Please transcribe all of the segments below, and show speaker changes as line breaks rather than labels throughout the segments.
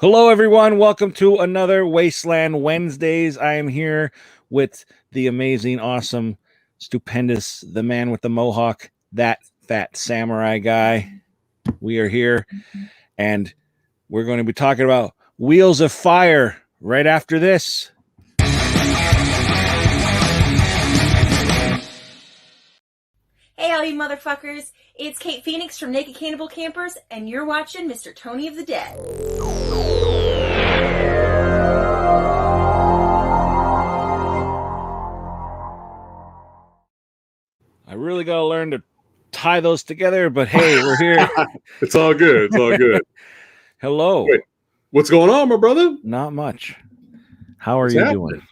Hello, everyone. Welcome to another Wasteland Wednesdays. I am here with the amazing, awesome, stupendous, the man with the mohawk, that fat samurai guy. We are here, and we're going to be talking about Wheels of Fire right after this.
Hey, all you motherfuckers. It's Kate Phoenix from Naked Cannibal Campers, and you're watching Mr. Tony of the Dead.
I really got to learn to tie those together, but hey, we're here.
It's all good. It's all good.
Hello.
Wait, what's going on, my brother?
Not much. How are you doing?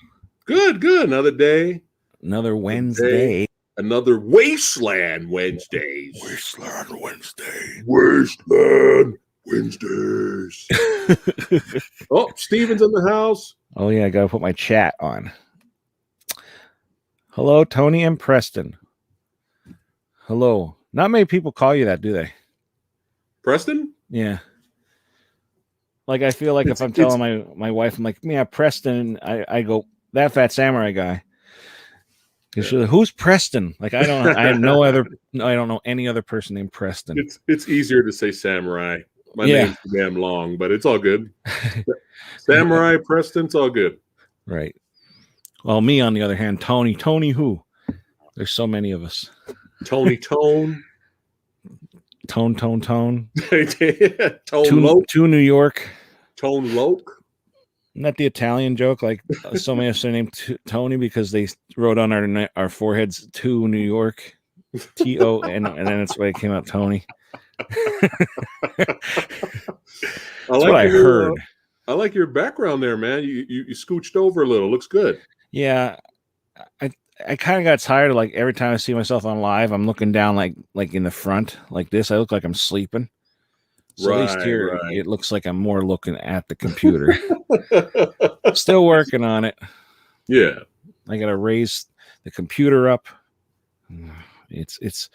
Good, good. Another day.
Another Wednesday.
Another Wasteland Wednesdays.
Wasteland Wednesday.
Wasteland Wednesdays. Oh, Steven's in the house.
Oh, yeah, I got to put my chat on. Hello, Tony and Preston. Hello. Not many people call you that, do they?
Preston?
Yeah. Like, I feel like if I'm telling my wife, I'm like, yeah, Preston, I go, that fat samurai guy. Yeah. She's like, who's Preston? Like, I don't know any other person named Preston.
It's easier to say samurai. My name's damn long, but it's all good. Samurai, Preston, it's all good.
Right. Well, me, on the other hand, Tony. Tony who? There's so many of us.
Tony Tone.
Tone.
Tone
to New York.
Tone Loke.
Isn't that the Italian joke? Like, so many of us are named Tony because they wrote on our foreheads to New York. T-O, and then that's why it came out Tony. That's what I heard.
I like your background there, man. You scooched over a little. Looks good.
Yeah. I kind of got tired of, like, every time I see myself on live, I'm looking down like in the front like this. I look like I'm sleeping. So at least here, it looks like I'm more looking at the computer. Still working on it.
Yeah.
I got to raise the computer up. It's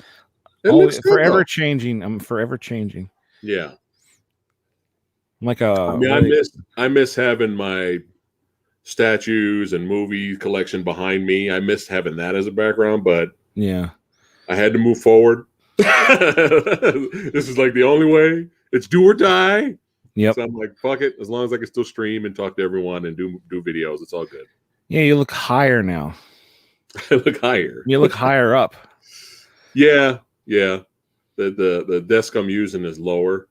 always
forever changing. I'm forever changing.
Yeah.
I'm like
I miss having my statues and movie collection behind me. I missed having that as a background, but
yeah, I
had to move forward. This is like the only way. It's do or die.
Yep.
So I'm like, fuck it. As long as I can still stream and talk to everyone and do videos, it's all good.
Yeah, you look higher now.
I look higher.
You look higher up.
Yeah. The desk I'm using is lower.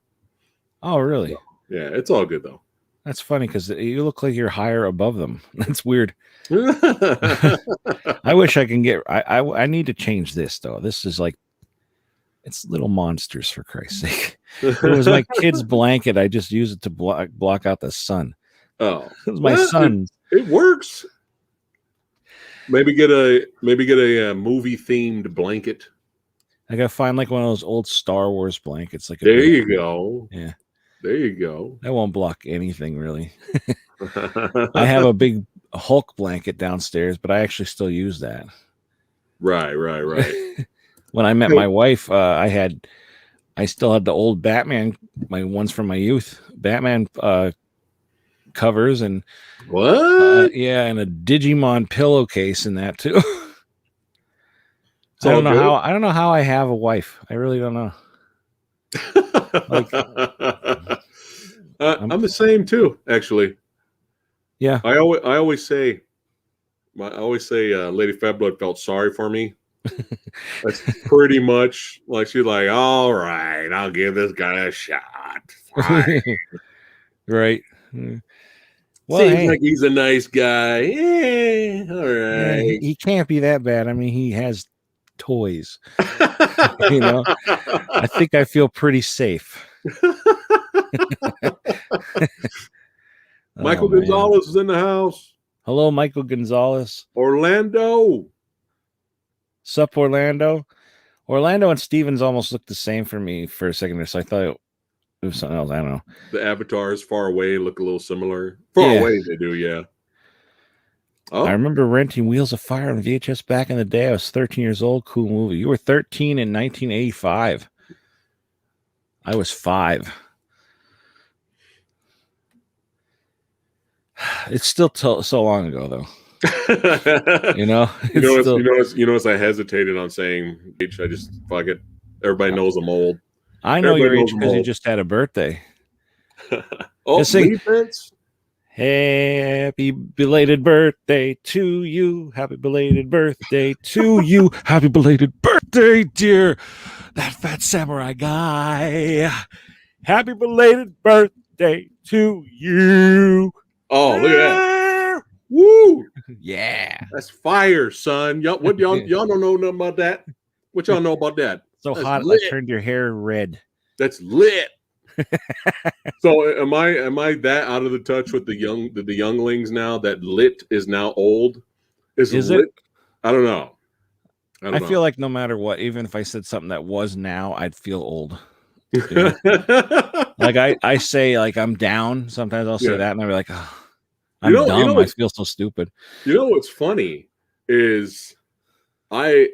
Oh, really?
So, yeah, it's all good though.
That's funny because you look like you're higher above them. That's weird. I wish I can get. I need to change this though. This is like, it's little monsters, for Christ's sake. It was my kid's blanket. I just use it to block out the sun.
Oh,
it was my son's.
It works. Maybe get a movie themed blanket.
I gotta find like one of those old Star Wars blankets. Like
there you go.
Yeah.
There you go.
That won't block anything, really. I have a big Hulk blanket downstairs, but I actually still use that.
Right.
When I met my wife, I still had the old Batman, my ones from my youth, Batman covers, and
what?
Yeah, and a Digimon pillowcase in that too. I don't know how I have a wife. I really don't know. Like,
I'm the same too, actually.
Yeah.
I always say Lady Fabblood felt sorry for me. That's pretty much like she's like, all right, I'll give this guy a shot.
Right.
Well, seems like he's a nice guy. Yeah, all right.
Yeah, he can't be that bad. I mean, he has toys. You know, I think I feel pretty safe.
Michael Gonzalez is in the house.
Hello, Michael Gonzalez.
Orlando.
Sup, Orlando. Orlando and Stevens almost looked the same for me for a second there, so I thought it was something else. I don't know.
The avatars far away look a little similar. Far away they do, yeah.
Oh. I remember renting Wheels of Fire on VHS back in the day. I was 13 years old. Cool movie. You were 13 in 1985. I was 5. It's still so long ago, though.
you know,
it's still...
as I hesitated on saying age, I just fuck it. Everybody knows I'm old.
I know your age because you just had a birthday.
Oh,
sing,
Vince.
Happy belated birthday to you. Happy belated birthday to you. Happy belated birthday, dear That Fat Samurai Guy. Happy belated birthday to you.
Oh, look at that. Woo.
Yeah.
That's fire, son. Y'all don't know nothing about that? What y'all know about that?
So
That's
hot,
lit.
I turned your hair red.
That's lit. So am I that out of the touch with the younglings now that lit is now old? Is lit? It? I don't know.
I feel like no matter what, even if I said something that was now, I'd feel old. You know? Like I say, like I'm down. Sometimes I'll say that, and I'll be like, oh, I'm dumb. I feel so stupid. You know
what's funny is I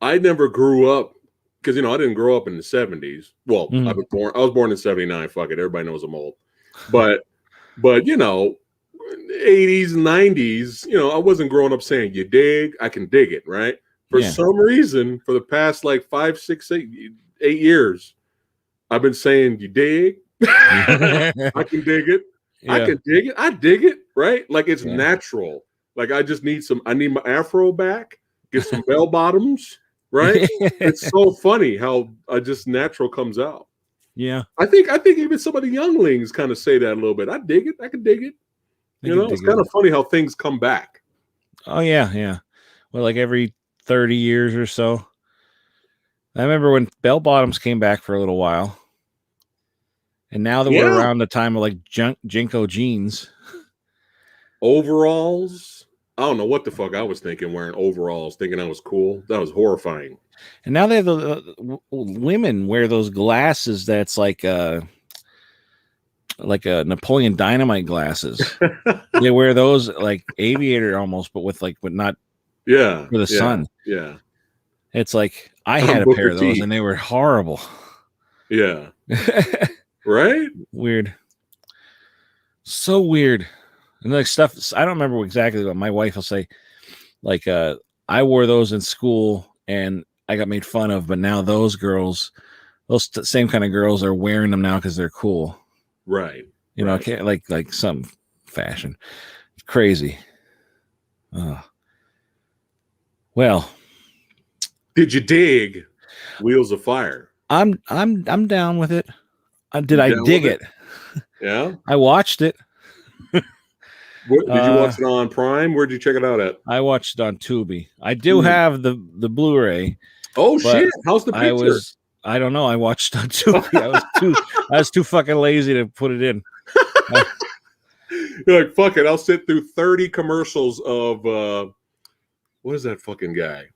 never grew up because I didn't grow up in the 70s. Well, I was born in 79. Fuck it, everybody knows I'm old. But 80s, 90s, I wasn't growing up saying you dig, I can dig it, right? For some reason, for the past like 5, 6, 8 years, I've been saying you dig. I can dig it. Yeah. I can dig it. I dig it, right? Like it's natural. Like I just need I need my afro back, get some bell bottoms, right? It's so funny how just natural comes out.
Yeah.
I think even some of the younglings kind of say that a little bit. I dig it. I can dig it. It's kind of funny how things come back.
Oh yeah, yeah. Well, like every 30 years or so. I remember when bell bottoms came back for a little while. And now that we're around the time of like Jinko jeans.
Overalls. I don't know what the fuck I was thinking wearing overalls, thinking I was cool. That was horrifying.
And now they have women wear those glasses that's like a Napoleon Dynamite glasses. They wear those like aviator almost, but not for the sun.
Yeah.
It's like I had a pair of those and they were horrible.
Yeah. Right?
Weird. So weird. And like stuff, I don't remember exactly what my wife will say. Like, I wore those in school and I got made fun of, but now those girls, same kind of girls are wearing them now because they're cool.
Right.
I can't like some fashion. It's crazy. Well,
did you dig Wheels of Fire?
I'm down with it. Did I dig it?
Yeah.
I watched it.
Did you watch it on Prime? Where'd you check it out at?
I watched it on Tubi. I do have the Blu-ray.
Oh shit! How's the picture?
I don't know. I watched it on Tubi. I was too fucking lazy to put it in.
You're like, fuck it. I'll sit through 30 commercials of what is that fucking guy?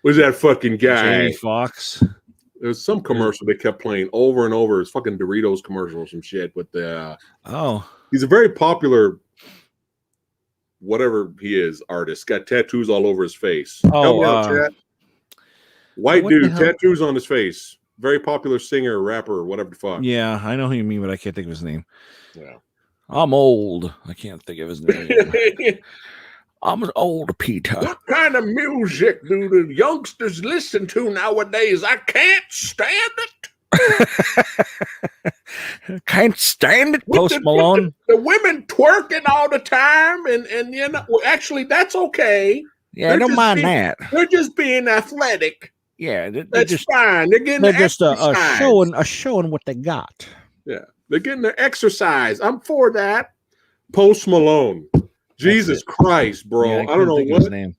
Jamie Foxx.
There's some commercial they kept playing over and over. It's fucking Doritos commercial or some shit with the he's a very popular whatever he is artist. Got tattoos all over his face. Help me out, chat. White dude, tattoos on his face. Very popular singer, rapper, whatever the fuck.
Yeah, I know who you mean, but I can't think of his name.
Yeah.
I'm old. I can't think of his name. I'm old, Peter.
What kind of music do the youngsters listen to nowadays? I can't stand it.
Can't stand it, Post Malone.
The women twerking all the time, and actually that's okay.
Yeah, I don't mind that.
They're just being athletic.
Yeah,
that's fine. They're getting
they're just showing what they got.
Yeah, they're getting their exercise. I'm for that. Post Malone. Jesus Christ, bro.
Yeah,
I don't know what name.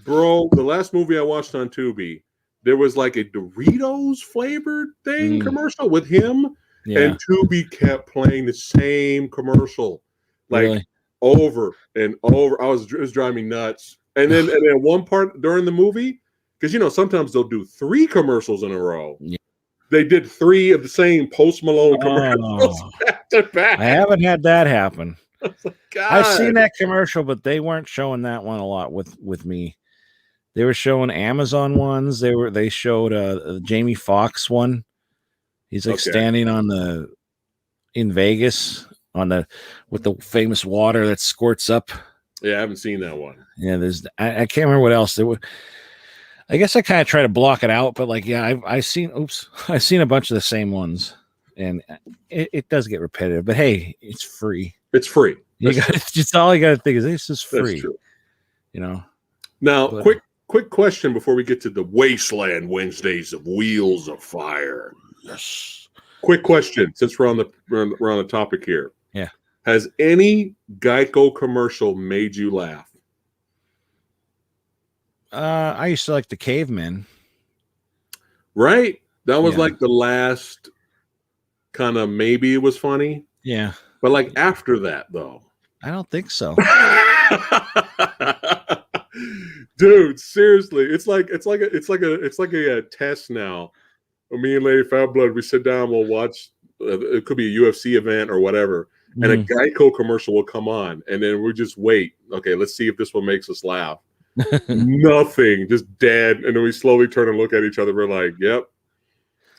Bro, the last movie I watched on Tubi, there was like a Doritos flavored thing commercial with him. Yeah. And Tubi kept playing the same commercial. Like over and over. It was driving me nuts. And then one part during the movie, because sometimes they'll do 3 commercials in a row. Yeah. They did 3 of the same Post Malone commercials back to back.
I haven't had that happen.
God.
I've seen that commercial, but they weren't showing that one a lot with me. They were showing Amazon ones. They showed a Jamie Foxx one. He's like standing in Vegas on the with the famous water that squirts up.
Yeah, I haven't seen that one.
Yeah, there's I can't remember what else there was. I guess I kind of try to block it out, but like, yeah, I've seen a bunch of the same ones, and it does get repetitive. But hey, it's free.
It's free.
You got just all you got to think is this is free.
That's true.
You know.
Now, quick question before we get to the Wasteland Wednesdays of Wheels of Fire.
Yes.
Quick question, since we're on the topic here.
Yeah.
Has any Geico commercial made you laugh?
I used to like the Cavemen.
Right? That was like the last kind of maybe it was funny.
Yeah.
But like after that though.
I don't think so.
Dude, seriously. It's like a test now. Me and Lady Fat Blood, we sit down, we'll watch it could be a UFC event or whatever. And a Geico commercial will come on, and then we just wait. Okay, let's see if this one makes us laugh. Nothing, just dead. And then we slowly turn and look at each other. We're like, "Yep,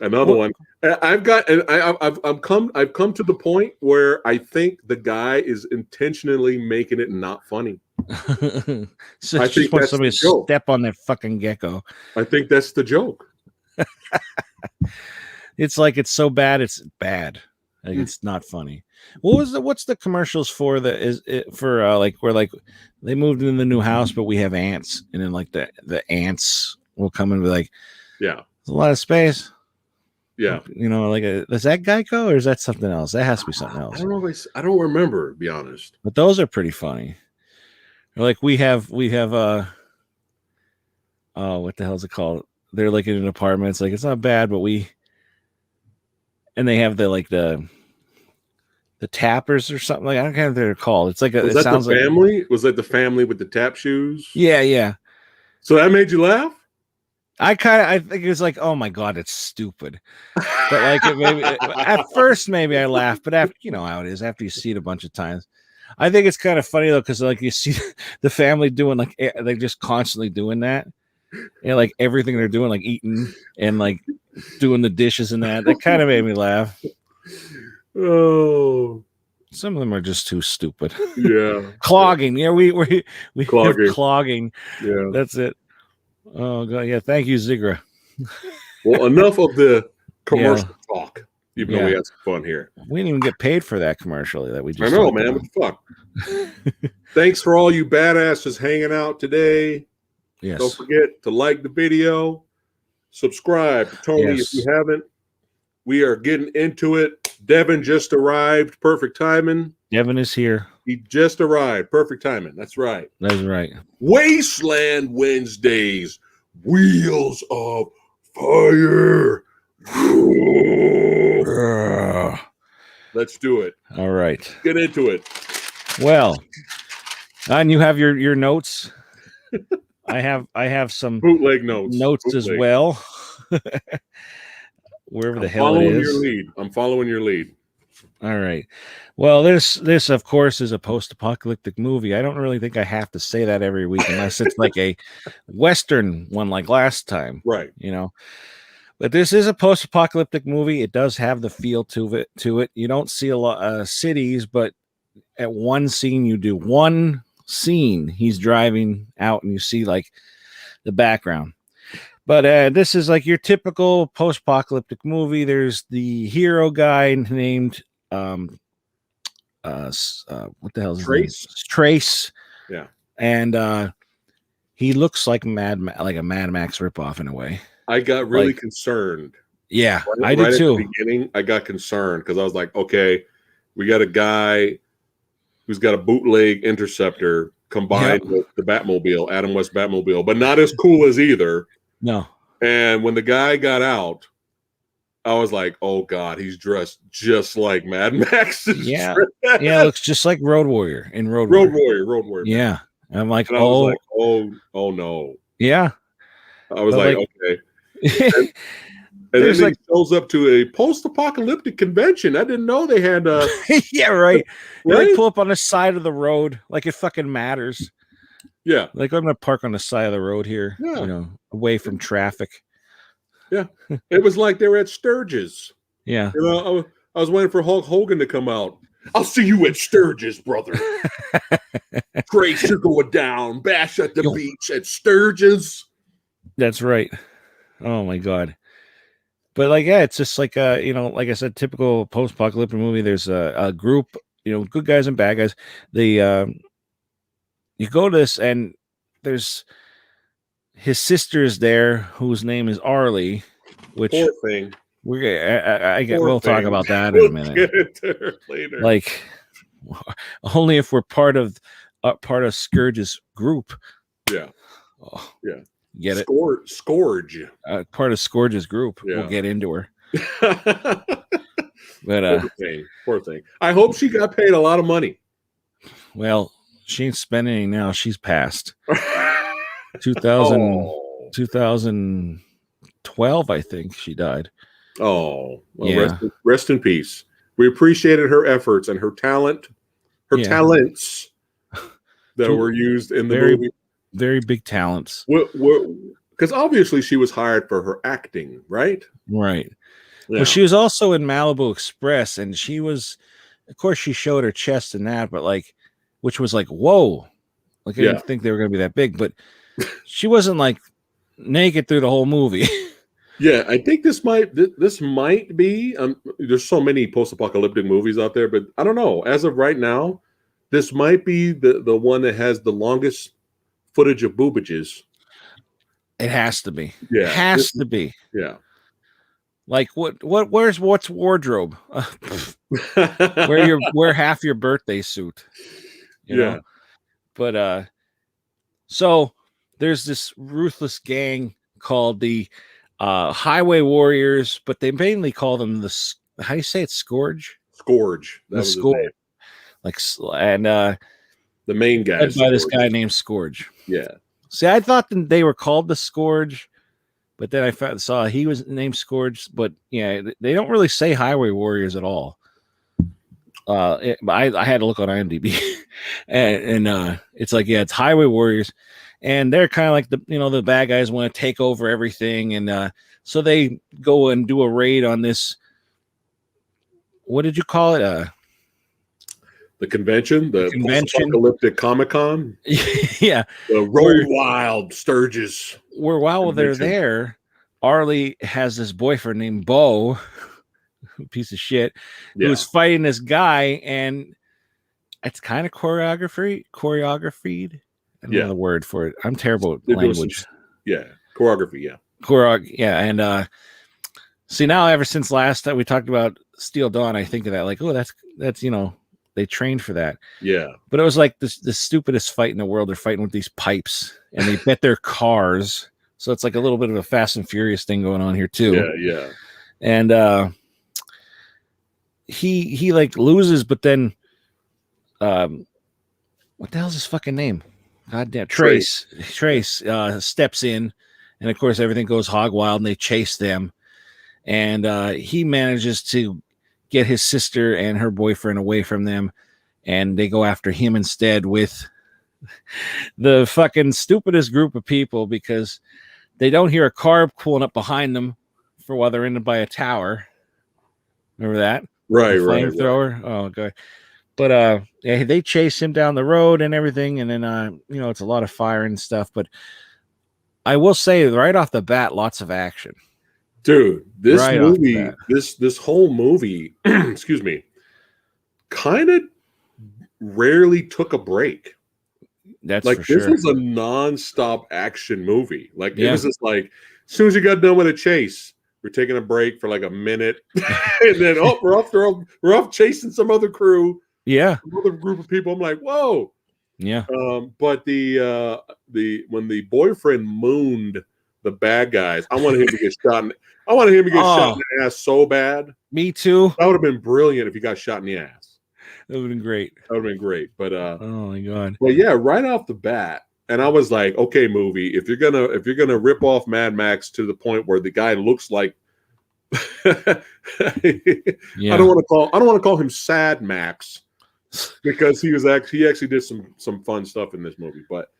another one." I've come to the point where I think the guy is intentionally making it not funny.
So
I
just
think
want
that's
somebody
the
to
joke.
step on that fucking gecko.
I think that's the joke.
It's like it's so bad, it's bad. Like it's not funny. What's the commercials for like where like they moved in the new house, but we have ants, and then like the ants will come and be like,
yeah,
there's a lot of space.
Yeah,
you know, like is that Geico or is that something else? That has to be something else.
I don't know. I don't remember, to be honest.
But those are pretty funny. Like we have oh, what the hell is it called? They're like in an apartment. It's like it's not bad, but and they have the tappers or something, like I don't know what they're called. It's like
was that the family? Was that the family with the tap shoes?
Yeah.
So that made you laugh?
I think it was like, oh my god, it's stupid. But like at first maybe I laughed, but after, you know how it is, after you see it a bunch of times. I think it's kind of funny though, because like you see the family doing like they're just constantly doing that. And like everything they're doing, like eating and like doing the dishes and that kind of made me laugh.
Oh,
some of them are just too stupid.
Yeah.
Clogging. Yeah, we
clogging.
Clogging.
Yeah.
That's it. Oh god, yeah. Thank you, Zigra.
Well, enough of the commercial talk. Even though we had some fun here.
We didn't even get paid for that commercial that we just
I know, man. What the fuck? Thanks for all you badasses hanging out today.
Yes.
Don't forget to like the video, subscribe to Tony if you haven't. We are getting into it. Devin just arrived. Perfect timing.
Devin is here.
He just arrived. Perfect timing. That's right.
That's right.
Wasteland Wednesdays. Wheels of Fire. Let's do it.
All right.
Get into it.
Well, and you have your notes. I have some
bootleg notes
as well. Wherever the hell it is.
I'm following your lead.
All right. Well, this of course is a post-apocalyptic movie. I don't really think I have to say that every week unless it's like a Western one like last time.
Right.
You know. But this is a post-apocalyptic movie. It does have the feel to it. You don't see a lot of cities, but at one scene you do. One scene he's driving out and you see like the background. But this is like your typical post-apocalyptic movie. There's the hero guy named what the hell is his name? Trace.
Yeah.
And he looks like a Mad Max ripoff in a way.
I got really concerned.
Yeah, I did too.
At the beginning, I got concerned because I was like, okay, we got a guy who's got a bootleg Interceptor combined with the Batmobile, Adam West Batmobile, but not as cool as either.
No.
And when the guy got out, I was like, oh God, he's dressed just like Mad Max.
Yeah. Yeah, it looks just like Road Warrior in Road
Warrior.
Yeah. And I'm like,
and I was like, oh no.
Yeah.
I was like, okay. And then he shows up to a post-apocalyptic convention. I didn't know they had
yeah, right. They like pull up on the side of the road like it fucking matters.
Yeah.
Like I'm gonna park on the side of the road here, you know, away from traffic.
Yeah. It was like they were at Sturgis.
Yeah.
You know, I was waiting for Hulk Hogan to come out. I'll see you at Sturgis, brother. Trace, you're going down. Bash at the beach at Sturgis.
That's right. Oh my god. But like, yeah, it's just like like I said, typical post-apocalyptic movie. There's a group, good guys and bad guys. You go to this and there's his sister's there, whose name is Arlie, which
poor thing.
We'll talk about that in a minute.
We'll get into her later.
Like, only if we're part of Scourge's group.
Yeah.
Oh,
yeah.
Get it?
Scourge.
Part of Scourge's group. Yeah. We'll get into her. But
poor thing. I hope she got paid a lot of money.
Well, she ain't spending any now. She's passed. 2012, I think she died.
Oh, well, yeah. Rest in peace. We appreciated her efforts and her talents that were used in the movie.
Very big talents.
Because obviously she was hired for her acting, right?
Right. Yeah. Well, she was also in Malibu Express, and she was, of course, she showed her chest and that, but like, which was like, whoa. Like, I didn't think they were going to be that big, but she wasn't like naked through the whole movie.
Yeah, I think this might be. There's so many post-apocalyptic movies out there, but I don't know. As of right now, this might be the one that has the longest footage of boobages.
It has to be.
Yeah,
it has to be.
Yeah.
Like what's wardrobe? Wear half your birthday suit. You know? But so there's this ruthless gang called the Highway Warriors, but they mainly call them how do you say it? Scourge.
That was
Scourge. Like, and
the main guy
by this guy named Scourge.
Yeah.
See, I thought that they were called the Scourge, but then I saw he was named Scourge. But yeah, they don't really say Highway Warriors at all. I had to look on IMDb, and it's like, yeah, it's Highway Warriors. And they're kind of like the bad guys want to take over everything. And so they go and do a raid on this. What did you call it?
The convention, the post-apocalyptic Comic-Con.
Yeah.
The Road Wild Sturgis.
Where while they're there, Arlie has this boyfriend named Bo, piece of shit, who's fighting this guy. And it's kind of choreographied. I don't know the word for it. I'm terrible at language.
Choreography,
yeah. And see, now ever since last time we talked about Steel Dawn, I think of that like, oh, that's they trained for that.
Yeah.
But it was like the stupidest fight in the world. They're fighting with these pipes and they bet their cars. So it's like a little bit of a Fast and Furious thing going on here too.
Yeah.
And he like loses, but then what the hell's his fucking name? Goddamn, Trace steps in, and of course everything goes hog wild, and they chase them, and he manages to get his sister and her boyfriend away from them, and they go after him instead with the fucking stupidest group of people because they don't hear a car pulling up behind them for while they're in by a tower. Remember that?
Right.
Flamethrower. Oh, okay. But they chase him down the road and everything, and then it's a lot of fire and stuff. But I will say right off the bat, lots of action.
Dude, this movie, this whole movie, excuse me, kind of rarely took a break.
That's
like
for
this
sure.
was a non-stop action movie. Like it was just like as soon as you got done with a chase, we're taking a break for like a minute, and then we're off chasing some other crew.
Yeah,
another group of people. I'm like, whoa.
Yeah.
But when the boyfriend mooned the bad guys, I wanted him to get shot. I wanted him to get shot in the ass so bad.
Me too.
That would have been brilliant if he got shot in the ass.
That would have been great.
But
oh my god.
Well, yeah, right off the bat, and I was like, okay, movie, if you're gonna rip off Mad Max to the point where the guy looks like I don't want to call him Sad Max because he actually did some fun stuff in this movie, but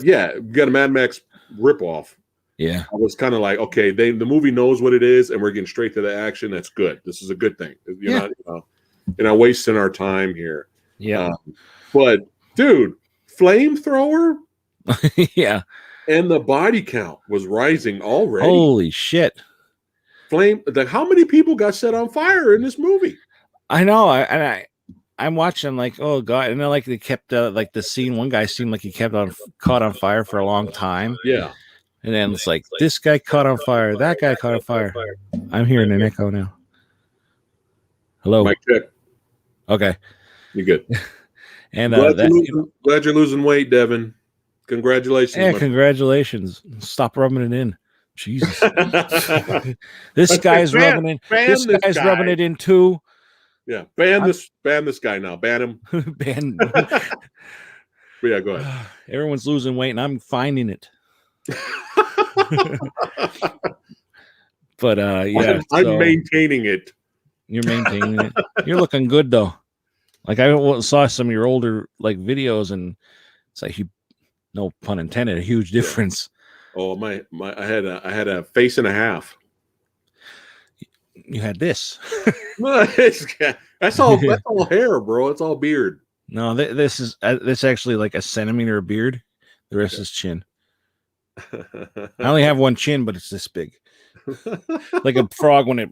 yeah, we got a Mad Max ripoff.
Yeah,
I was kind of like, okay, the movie knows what it is, and we're getting straight to the action. That's good. This is a good thing. wasting our time here.
Yeah.
But dude, flamethrower
Yeah.
and the body count was rising already.
Holy shit.
How many people got set on fire in this movie?
I know. I'm watching like, oh god, and then like they kept like the scene. One guy seemed like he kept on caught on fire for a long time.
Yeah.
And then it's like this guy caught on fire, that guy caught on fire. I'm hearing an echo now. Hello.
Mic check.
Okay.
You good?
And
glad you're losing weight, Devin. Congratulations.
Yeah, congratulations. Stop rubbing it in. Jesus. This guy's rubbing it. This guy's rubbing it in too.
Yeah. Ban this guy now. Ban him.
Ban.
Yeah, go ahead.
Everyone's losing weight and I'm finding it. But yeah,
I'm maintaining it.
You're maintaining it. You're looking good though. Like I saw some of your older like videos, and it's like no pun intended, a huge difference.
Oh my! I had a face and a half.
You had this.
That's all hair, bro. It's all beard.
No, this is actually like a centimeter of beard. The rest is chin. I only have one chin, but it's this big, like a frog when it,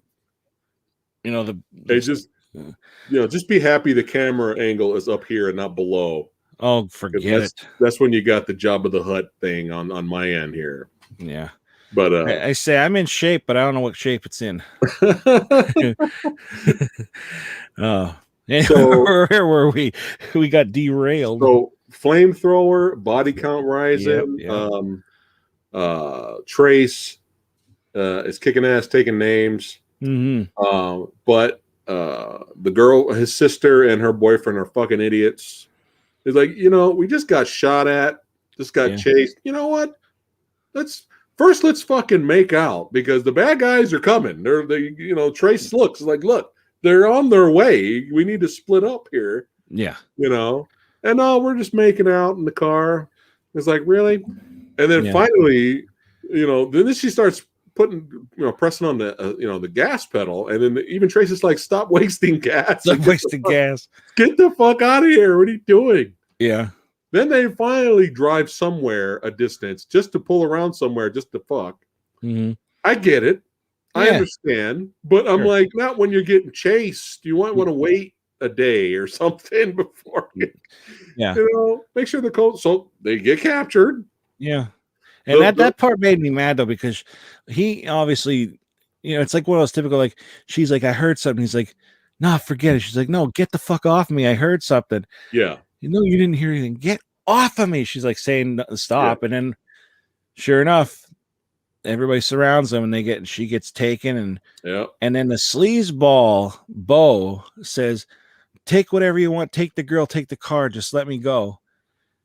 just be happy the camera angle is up here and not below.
Oh, forget it.
That's when you got the Jabba the Hutt thing on my end here.
Yeah,
but
I say I'm in shape, but I don't know what shape it's in. Oh, so, where were we? We got derailed.
So flamethrower, body count rising. Trace is kicking ass, taking names.
Mm-hmm.
But the girl, his sister, and her boyfriend are fucking idiots. It's like, we just got shot at, just got chased. You know what? Let's fucking make out, because the bad guys are coming. Trace looks like, look, they're on their way. We need to split up here.
Yeah.
And we're just making out in the car. It's like, really? And then finally, then she starts pressing on the, the gas pedal. And then even Trace is like, stop wasting gas.
Stop wasting gas.
Get the fuck out of here. What are you doing?
Yeah.
Then they finally drive somewhere a distance just to pull around somewhere just to fuck.
Mm-hmm.
I get it. I understand. But I'm like, not when you're getting chased. You might want to wait a day or something before make sure the code. So they get captured.
Yeah. And that part made me mad though, because he obviously, it's like one of those typical, like, she's like, I heard something. He's like, nah, forget it. She's like, no, get the fuck off me. I heard something.
Yeah.
You didn't hear anything. Get off of me. She's like saying stop. Yeah. And then sure enough, everybody surrounds them and she gets taken. And then the sleazeball Bo says, take whatever you want. Take the girl, take the car. Just let me go.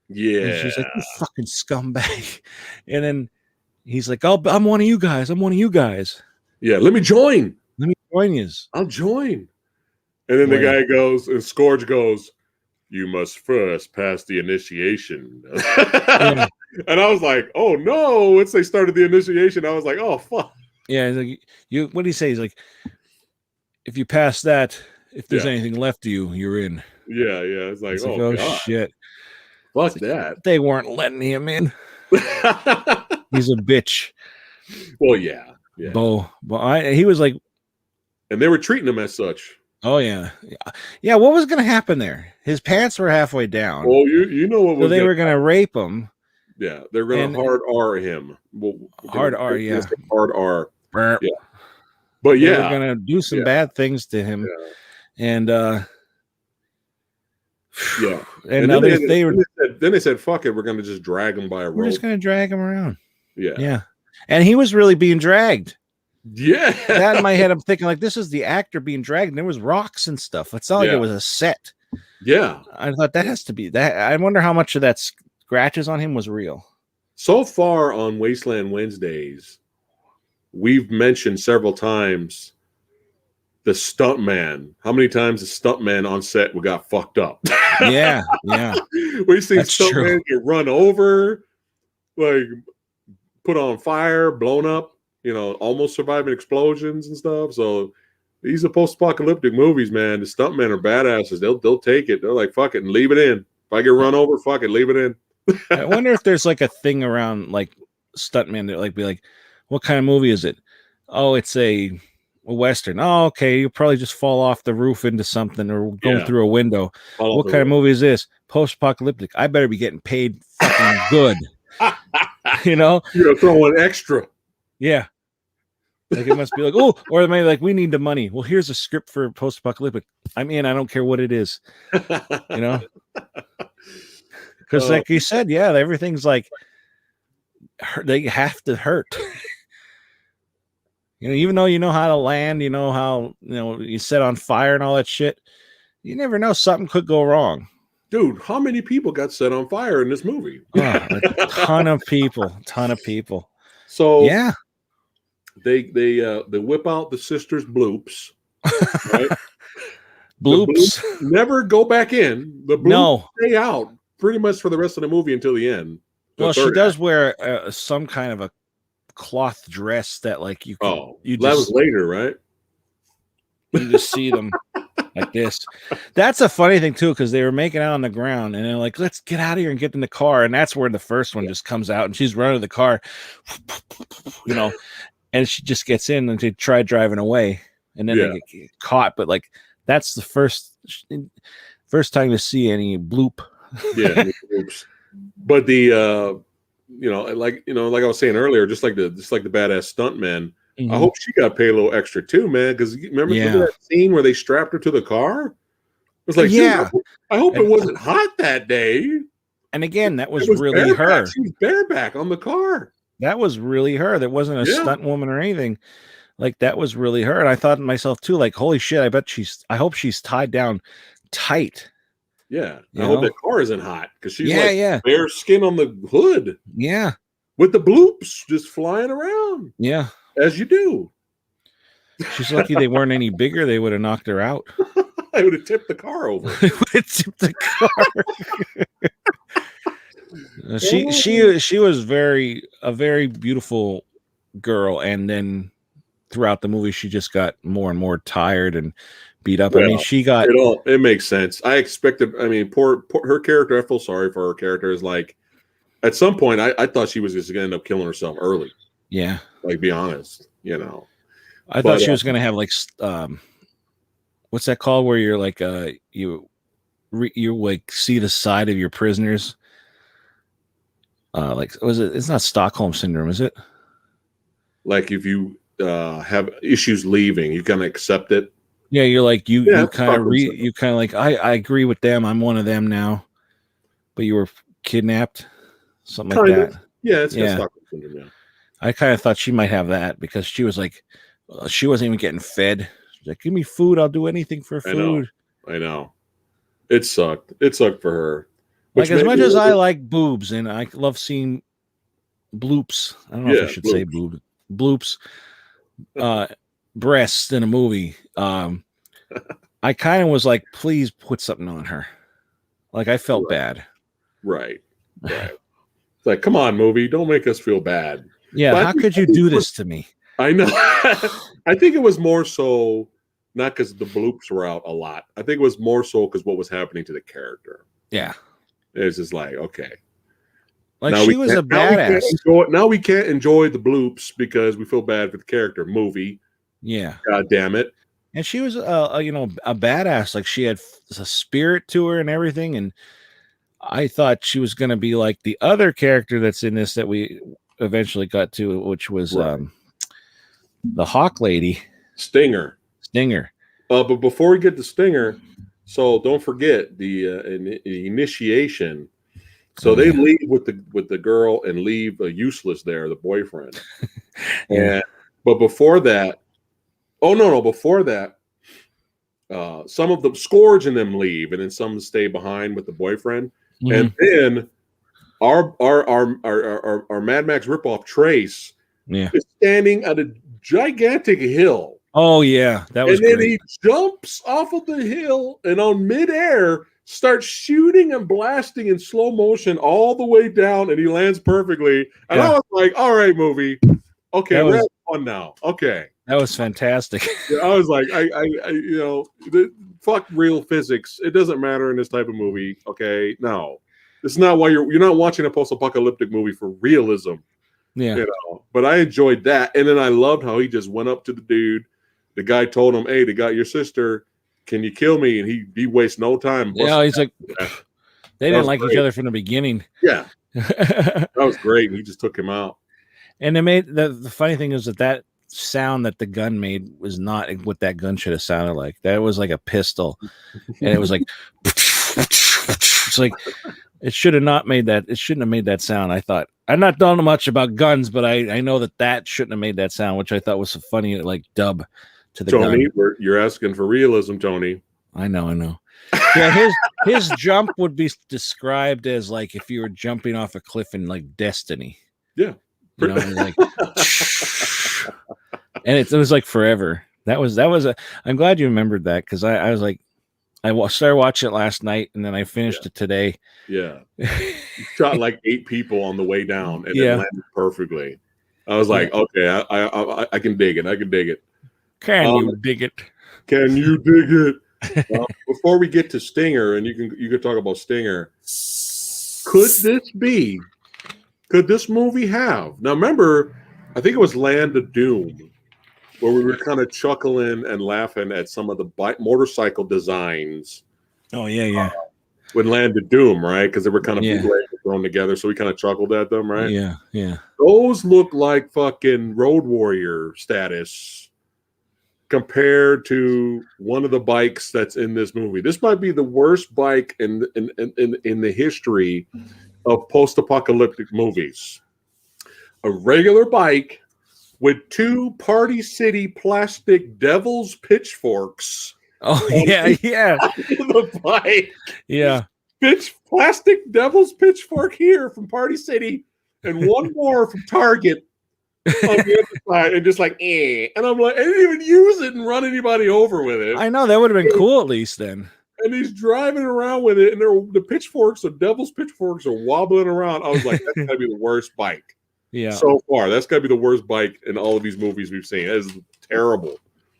Yeah.
And she's like, you fucking scumbag. And then he's like, I'm one of you guys. I'm one of you guys.
Yeah. Let me join.
Let me join you.
I'll join. And then the guy goes, and Scourge goes, you must first pass the initiation.
Yeah.
And I was like, oh no. Once they started the initiation, I was like, oh fuck.
Yeah. Like, what did he say? He's like, if you pass that, if there's anything left of you, you're in.
Yeah. Yeah. It's like,
oh God. Shit.
Fuck that.
They weren't letting him in. He's a bitch.
Well, yeah.
Bo. He was like,
and they were treating him as such.
Oh yeah. What was gonna happen there? His pants were halfway down.
Oh, you know what?
So they were gonna rape him.
Yeah, they're gonna hard R him.
Hard R, yeah.
Hard R.
Burp.
Yeah. But
they were gonna do some bad things to him, and
and then they said, "Fuck it, we're gonna just drag him by a rope.
We're just gonna drag him around."
Yeah.
And he was really being dragged.
Yeah.
That in my head, I'm thinking like, this is the actor being dragged, and there was rocks and stuff. It's not like it was a set.
Yeah.
I thought that has to be that. I wonder how much of that scratches on him was real.
So far on Wasteland Wednesdays, we've mentioned several times the stuntman. How many times the stuntman on set got fucked up?
Yeah.
We've seen stuntmen get run over, like put on fire, blown up, almost surviving explosions and stuff. So These are post-apocalyptic movies, man. The stuntmen are badasses. They'll take it. They're like, fuck it, and leave it in. If I get run over, fuck it, leave it in.
I wonder if there's like a thing around like stuntmen that like be like, what kind of movie is it? Oh, it's a Western. Oh, okay. You'll probably just fall off the roof into something or go through a window. What kind of movie is this? Post-apocalyptic. I better be getting paid fucking good. You know?
You're throwing extra.
Yeah. Like it must be like, oh, or maybe like, we need the money. Well, here's a script for post-apocalyptic. I'm in. I don't care what it is. You know? Because like you said, yeah, everything's like, they have to hurt. You know, even though you know how to land, you know how, you know, you set on fire and all that shit, you never know, something could go wrong.
Dude, how many people got set on fire in this movie?
A ton of people.
So
yeah,
they whip out the sisters' bloops, right?
bloops.
Never go back in. The bloops stay out pretty much for the rest of the movie until the end.
Well, she does wear some kind of a cloth dress that like you can,
that was later, right?
You just see them like this. That's a funny thing too, because they were making out on the ground and they're like, let's get out of here and get in the car. And that's where the first one just comes out and she's running to the car, you know, and she just gets in and they try driving away and then they get caught. But like that's the first time to see any bloop.
Yeah, bloops. But the like I was saying earlier, just like the badass stuntman, I hope she got paid a little extra too, man. Because remember that scene where they strapped her to the car? It was like, dude, I hope it wasn't hot that day.
And again, that was really her.
She was bareback on the car.
That was really her. That wasn't a stunt woman or anything. Like that was really her. And I thought to myself too, like, holy shit, I hope she's tied down tight.
Yeah, I hope that car isn't hot because she's bare skin on the hood.
Yeah,
with the bloops just flying around.
Yeah,
as you do.
She's lucky they weren't any bigger. They would have knocked her out.
I would have tipped the car over.
They would have tipped the car. She was a very beautiful girl, and then throughout the movie, she just got more and more tired and beat up.
Well,
I mean, she got
it makes sense. I expected. I mean, poor her character. I feel sorry for her character. Is like at some point, I thought she was just going to end up killing herself early.
Yeah,
like be honest, you know.
I thought she was going to have like what's that called? Where you're like you like see the side of your prisoners. Like was it? It's not Stockholm syndrome, is it?
Like if you have issues leaving, you kind of accept it.
Yeah, you're like you kind of like I agree with them. I'm one of them now. But you were kidnapped, something like that.
Yeah, it's Stockholm syndrome. Yeah.
I kind of thought she might have that because she was like, she wasn't even getting fed. She's like, give me food. I'll do anything for food.
I know. It sucked. It sucked for her.
Like as much as I like boobs and I love seeing bloops. I don't know if I should say bloops. Breasts in a movie. I kind of was like, please put something on her. Like I felt bad.
Right. It's like, come on, movie. Don't make us feel bad.
Yeah, how could you do this to me?
I know. I think it was more so not because the bloops were out a lot. I think it was more so because what was happening to the character.
Yeah.
It's just like, okay.
Like she was a badass.
Now we can't enjoy the bloops because we feel bad for the character. Movie.
Yeah.
God damn it.
And she was a badass. Like she had a spirit to her and everything. And I thought she was going to be like the other character that's in this that we eventually got to, which was the Hawk lady.
Stinger. But before we get to Stinger, so don't forget the initiation. So they leave with the girl and leave Useless there, the boyfriend. But before that, before that, some of the Scourge and them leave, and then some stay behind with the boyfriend. Mm-hmm. And then our Mad Max ripoff Trace is standing at a gigantic hill.
Oh yeah, that was.
And then he jumps off of the hill and on midair starts shooting and blasting in slow motion all the way down, and he lands perfectly. And I was like, "All right, movie, okay, we're having fun now." Okay,
That was fantastic.
I was like, fuck real physics. It doesn't matter in this type of movie. Okay, no, this is not why you're not watching a post-apocalyptic movie for realism.
Yeah.
But I enjoyed that, and then I loved how he just went up to the dude. The guy told him, "Hey, they got your sister. Can you kill me?" And he wastes no time.
Yeah, he's like, they didn't like each other from the beginning.
Yeah, that was great. And he just took him out.
And they made the funny thing is that sound that the gun made was not what that gun should have sounded like. That was like a pistol, and it was like, it's like it should have not made that. It shouldn't have made that sound. I thought I'm not done much about guns, but I know that shouldn't have made that sound, which I thought was a funny like dub to the
Tony.
gun.
You're asking for realism, Tony.
I know. Yeah, his jump would be described as like if you were jumping off a cliff in like Destiny.
Yeah.
You know, like, and it was like forever. That was I'm glad you remembered that, because I was like, started watching it last night and then I finished it today.
Yeah. Shot like 8 people on the way down and it landed perfectly. I was like, okay, I can dig it. I can dig it.
Can you dig it?
Can you dig it? Before we get to Stinger, and you can talk about Stinger, could this movie have? Now remember, I think it was Land of Doom, where we were kind of chuckling and laughing at some of the motorcycle designs.
Oh yeah.
When Land of Doom, right? Because they were kind of thrown together, so we kind of chuckled at them, right?
Yeah.
Those look like fucking Road Warrior status compared to one of the bikes that's in this movie. This might be the worst bike in the history of post-apocalyptic movies. A regular bike with 2 Party City plastic devil's pitchforks.
Oh yeah.
The bike.
Yeah.
Plastic devil's pitchfork here from Party City, and one more from Target on the other side, and just like, and I'm like, I didn't even use it and run anybody over with it.
I know, that would have been cool at least then.
And he's driving around with it, and the pitchforks, the devil's pitchforks, are wobbling around. I was like, that's gotta be the worst bike.
Yeah.
So far, that's gotta be the worst bike in all of these movies we've seen. That is terrible.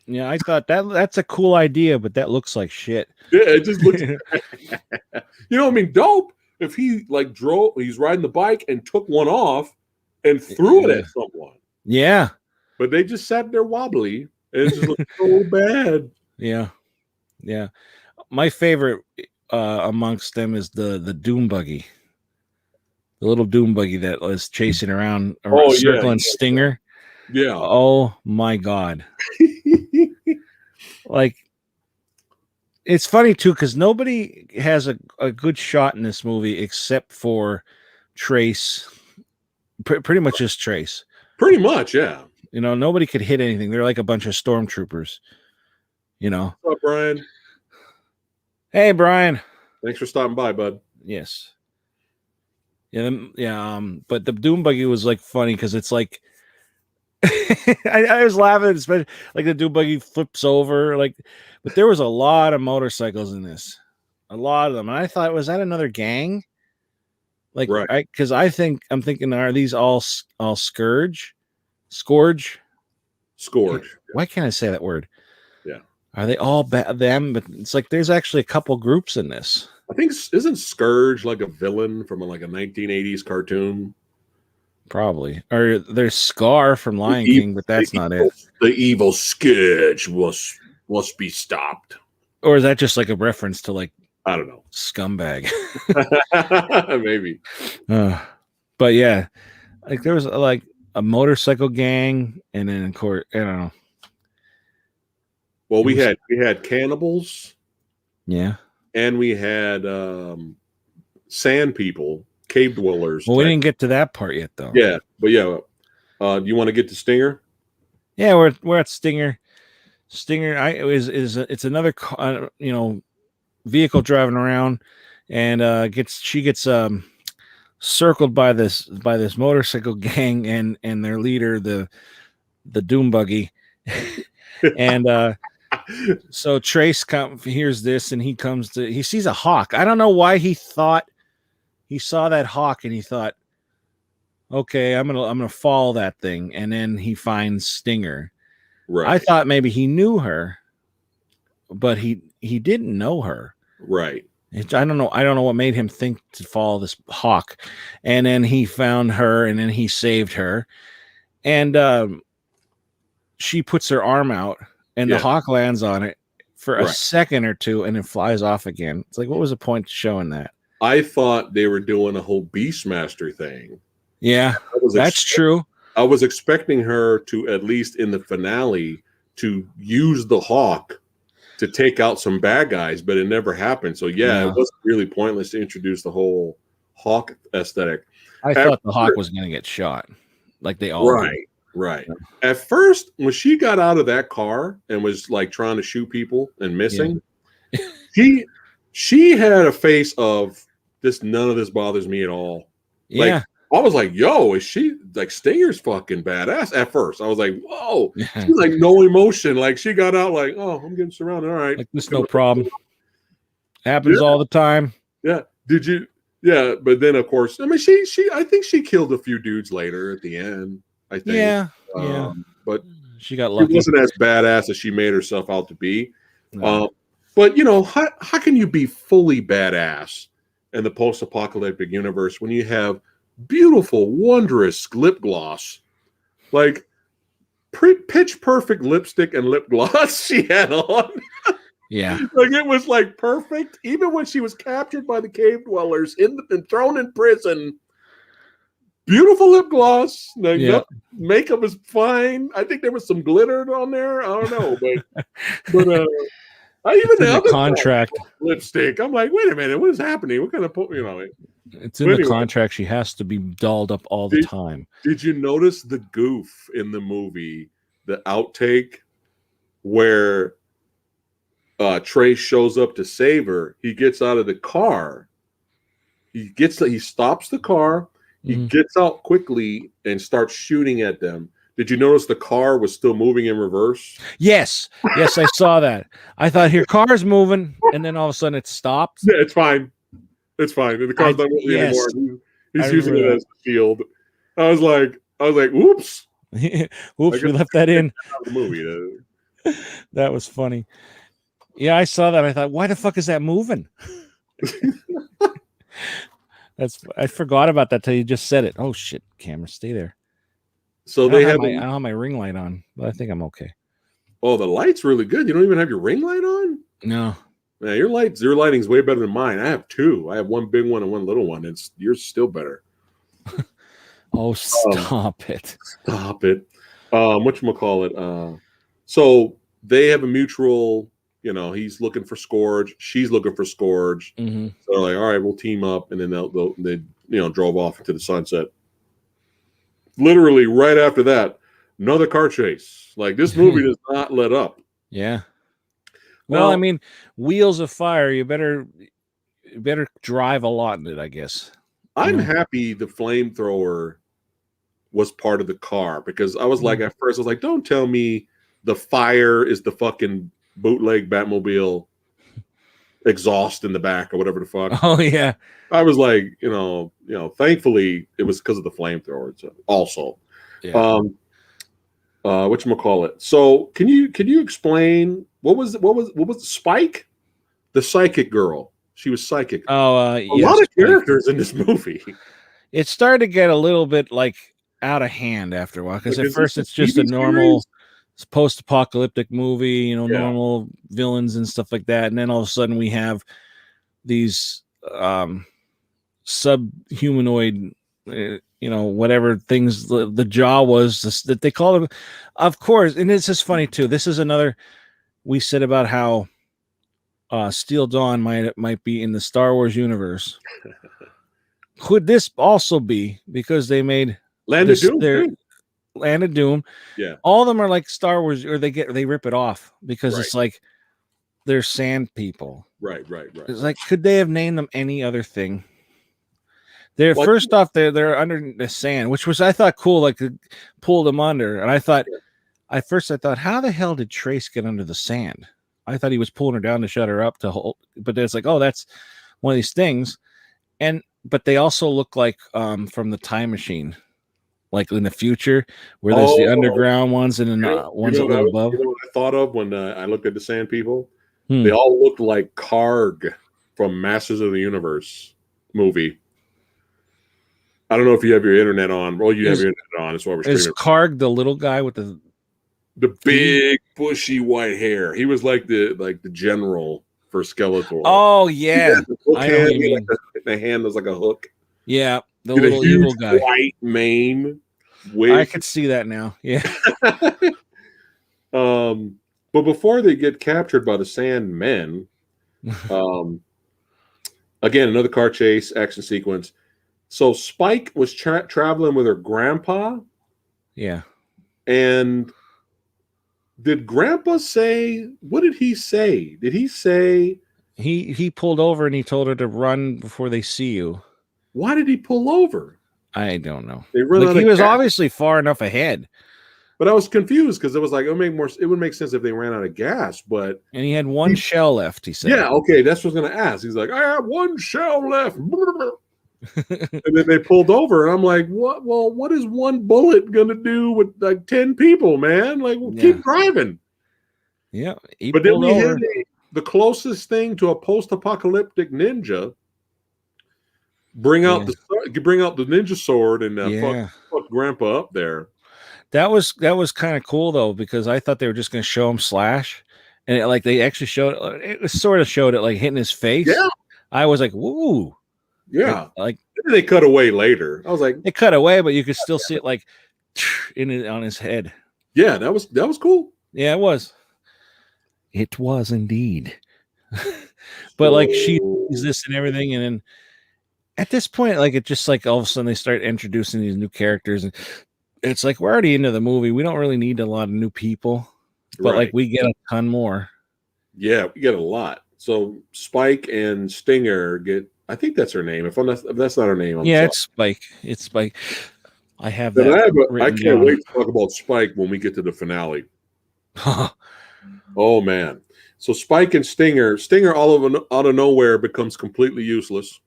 Yeah, I thought that's a cool idea, but that looks like shit.
Yeah, it just looks. Dope. If he like he's riding the bike and took one off and threw it at someone.
Yeah.
But they just sat there wobbly, and it just looked so bad.
Yeah. My favorite amongst them is the Doom buggy. The little Doom buggy that was chasing around circling Stinger.
Yeah.
Oh my God. Like, it's funny too, because nobody has a good shot in this movie except for Trace. Pretty much just Trace.
Pretty much, yeah.
Nobody could hit anything. They're like a bunch of stormtroopers.
What's up, Brian?
Hey, Brian.
Thanks for stopping by, bud.
Yes. Yeah. But the Doom buggy was like funny because it's like I was laughing, especially like the Doom buggy flips over, but there was a lot of motorcycles in this, a lot of them, and I thought, was that another gang? Like, right? Because I'm thinking, are these all Scourge? Why can't I say that word?
Yeah.
Are they all them? But it's like there's actually a couple groups in this.
I think isn't Scourge like a villain from like a 1980s cartoon?
Probably. Or there's Scar from Lion King, but that's not it.
The evil Scourge must be stopped.
Or is that just like a reference to like,
I don't know,
scumbag?
Maybe.
But yeah, like there was like a motorcycle gang, and then of course, I don't know.
Well, we had Cannibals.
Yeah. And
we had sand people. Cave dwellers.
Well, we didn't get to that part yet, though.
Yeah, but yeah, do you want to get to Stinger?
Yeah, we're at Stinger. Stinger, it's another vehicle driving around, and she gets circled by this motorcycle gang and their leader, the Doom buggy, and so Trace hears this, and he sees a hawk. I don't know why he thought. He saw that hawk and he thought, okay, I'm gonna follow that thing, and then he finds Stinger,
Right.
I thought maybe he knew her, but he didn't know her.
Right.
I don't know. I don't know what made him think to follow this hawk. And then he found her, and then he saved her. And she puts her arm out, and the hawk lands on it for a second or two, and then flies off again. It's like, what was the point showing that?
I thought they were doing a whole Beastmaster thing.
Yeah, that's true.
I was expecting her to, at least in the finale, to use the hawk to take out some bad guys, but it never happened. So it was really pointless to introduce the whole hawk aesthetic.
I thought the hawk was going to get shot, like they all did.
Right. At first, when she got out of that car and was like trying to shoot people and missing, she had a face of this. None of this bothers me at all.
Yeah.
Like, I was like, yo, is she like Stinger's fucking badass? At first, I was like, whoa, she's like no emotion. Like she got out like, oh, I'm getting surrounded. All right,
like this, no problem. Happens all the time.
Yeah. Did you? Yeah, but then of course, I mean, she I think she killed a few dudes later at the end. I think.
Yeah.
But
she got lucky.
She wasn't as badass as she made herself out to be. No. But you know, how can you be fully badass in the post-apocalyptic universe when you have beautiful, wondrous lip gloss, like pitch perfect lipstick and lip gloss she had on?
Yeah,
like it was like perfect. Even when she was captured by the cave dwellers and thrown in prison, beautiful lip gloss. Like, makeup is fine. I think there was some glitter on there. I don't know, but I even
the contract
lipstick. I'm like, wait a minute, what is happening? What kind of
It's in the contract. She has to be dolled up all the time.
Did you notice the goof in the movie, the outtake, where Trey shows up to save her? He gets out of the car. He stops the car. He gets out quickly and starts shooting at them. Did you notice the car was still moving in reverse?
Yes, I saw that. I thought, here, car's moving, and then all of a sudden it stopped.
Yeah, it's fine. It's fine. The car's not moving anymore. He's using it as a shield. I was like, oops.
Oops, we left that in.
The movie.
That was funny. Yeah, I saw that. I thought, why the fuck is that moving? I forgot about that till you just said it. Oh shit, camera, stay there.
So
I don't have my ring light on, but I think I'm okay. Oh,
the light's really good. You don't even have your ring light on?
No.
Yeah, your lighting's way better than mine. I have two. I have one big one and one little one. Yours still better.
Oh, stop it.
Stop it. Whatchamacallit? So they have a mutual, he's looking for Scourge. She's looking for Scourge.
Mm-hmm.
So they're like, all right, we'll team up. And then they drove off into the sunset. Literally right after that, another car chase. Like, this movie does not let up.
Yeah. Well, I mean, Wheels of Fire, you better drive a lot in it, I guess.
I'm happy the flamethrower was part of the car, because I was like, at first, I was like, don't tell me the fire is the fucking bootleg Batmobile exhaust in the back or whatever the fuck.
Oh, yeah.
I was like, thankfully it was because of the flamethrower also.
Yeah.
Whatchamacallit? So can you explain what was Spike? The psychic girl. She was psychic.
Oh,
a lot of characters in this movie.
It started to get a little bit like out of hand after a while, because at first it's just a normal post-apocalyptic movie, normal villains and stuff like that, and then all of a sudden we have these subhumanoid, whatever things the jaw was that they call them, of course. And it's just funny too. This is another we said about how Steel Dawn might be in the Star Wars universe. Could this also be because they made
Land of Doom?
Land of Doom.
Yeah.
All of them are like Star Wars, or they rip it off because it's like they're sand people.
Right.
It's like, could they have named them any other thing? First off, they're under the sand, which was, I thought, cool, like pull them under. And I thought, at first I thought, how the hell did Trace get under the sand? I thought he was pulling her down to shut her up to hold, but it's like, oh, that's one of these things. But they also look like from the Time Machine, like in the future, where there's the
Oh,
underground ones and then ones that live above.
You know what I thought of when I looked at the Sand People?
Hmm.
They all looked like Karg from Masters of the Universe movie. I don't know if you have your internet on. Well, you have your internet on. That's why we're streaming.
Is Karg the little guy with the
big bushy white hair? He was like the general for Skeletor.
Oh yeah, I know what you mean.
The hand was like a hook.
Yeah, the little evil guy,
white mane. Wig.
I could see that now. Yeah.
But before they get captured by the Sand Men, again another car chase action sequence. So Spike was traveling with her grandpa.
Yeah.
And did Grandpa say, what did he say? Did he say
he pulled over and he told her to run before they see you?
Why did he pull over?
I don't know.
They run
like he was obviously far enough ahead.
But I was confused because it was like, it would make sense if they ran out of gas, but
and he had one shell left, he said.
Yeah, okay, that's what I was gonna ask. He's like, I have one shell left. And then they pulled over, and I'm like, what? Well, what is one bullet gonna do with like 10 people, man? Like, keep driving.
Yeah,
but then we had the closest thing to a post-apocalyptic ninja. Bring out the ninja sword and fuck Grandpa up there.
That was kind of cool though, because I thought they were just gonna show him slash, and they actually showed it sort of showed it like hitting his face.
Yeah,
I was like, woo.
Yeah,
like
they cut away later. I was like,
they cut away, but you could still see it like on his head.
Yeah, that was cool.
Yeah, it was. It was indeed. But like she sees this and everything, and then at this point, like it just like all of a sudden they start introducing these new characters, and it's like we're already into the movie. We don't really need a lot of new people, but like we get a ton more.
Yeah, we get a lot. So Spike and Stinger get. I think that's her name. If that's not her name, I'm sorry.
It's Spike. It's Spike. I have that.
I can't wait to talk about Spike when we get to the finale. Oh man! So Spike and Stinger out of nowhere becomes completely useless.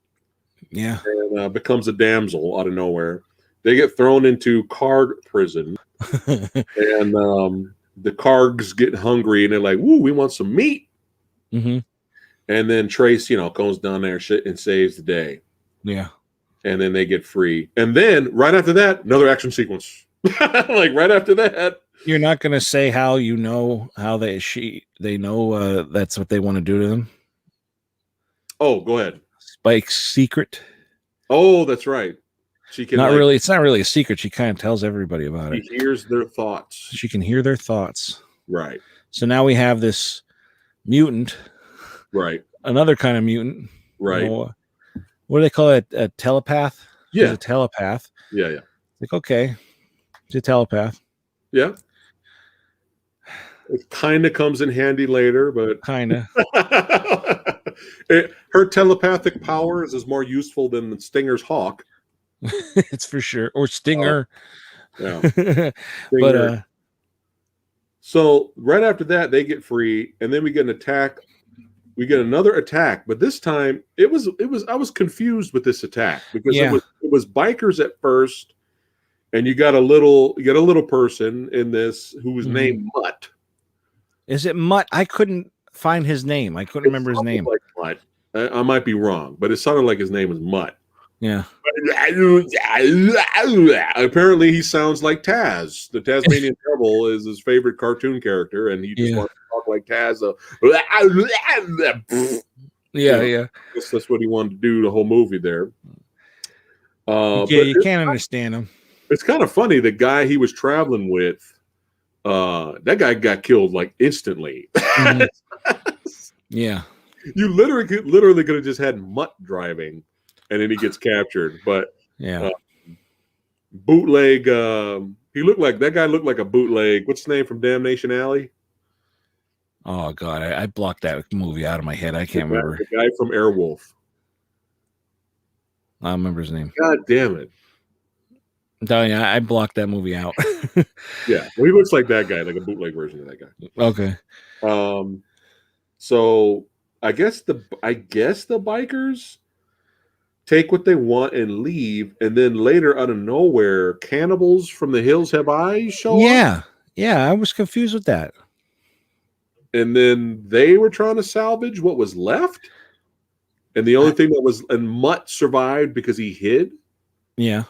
Yeah,
and becomes a damsel out of nowhere. They get thrown into Karg prison, and the Kargs get hungry, and they're like, "Woo, we want some meat."
Mm-hmm.
And then Trace, goes down there and saves the day.
Yeah.
And then they get free. And then right after that, another action sequence. Like right after that.
You're not going to say how they know that's what they want to do to them.
Oh, go ahead.
Spike's secret.
Oh, that's right. She can
really. It's not really a secret. She kind of tells everybody about it.
She hears their thoughts.
She can hear their thoughts.
Right.
So now we have this mutant.
Right.
Another kind of mutant.
Right.
What do they call it? A telepath?
Yeah.
She's a telepath.
Yeah, yeah.
Like, okay. She's a telepath.
Yeah. It kind of comes in handy later, but
kind of.
Her telepathic powers is more useful than Stinger's hawk.
It's for sure. Or Stinger.
Yeah.
Stinger. But
so right after that, they get free, and then we get an attack. We get another attack, but this time I was confused with this attack because it was bikers at first, and you got a little person in this who was named Mutt.
Is it Mutt? I couldn't find his name. I couldn't remember his name.
Like Mutt. I might be wrong, but it sounded like his name was Mutt.
Yeah.
Apparently, he sounds like Taz. The Tasmanian Devil is his favorite cartoon character, and he just wants to talk like Taz.
Yeah.
That's what he wanted to do the whole movie there.
You can't understand him.
It's kind of funny. The guy he was traveling with, that guy got killed like instantly.
Mm-hmm. Yeah. You
literally could have just had Mutt driving, and then he gets captured. But bootleg. That guy looked like a bootleg. What's his name from Damnation Alley?
Oh God, I blocked that movie out of my head. I can't remember.
The guy from Airwolf.
I don't remember his name.
God damn it!
I'm telling you, I blocked that movie out.
Yeah, well, he looks like that guy, like a bootleg version of that guy.
Okay.
So I guess the bikers take what they want and leave, and then later out of nowhere, cannibals from the hills have eyes show up.
Yeah, I was confused with that.
And then they were trying to salvage what was left, and the only thing that was, and Mutt survived because he hid.
Yeah.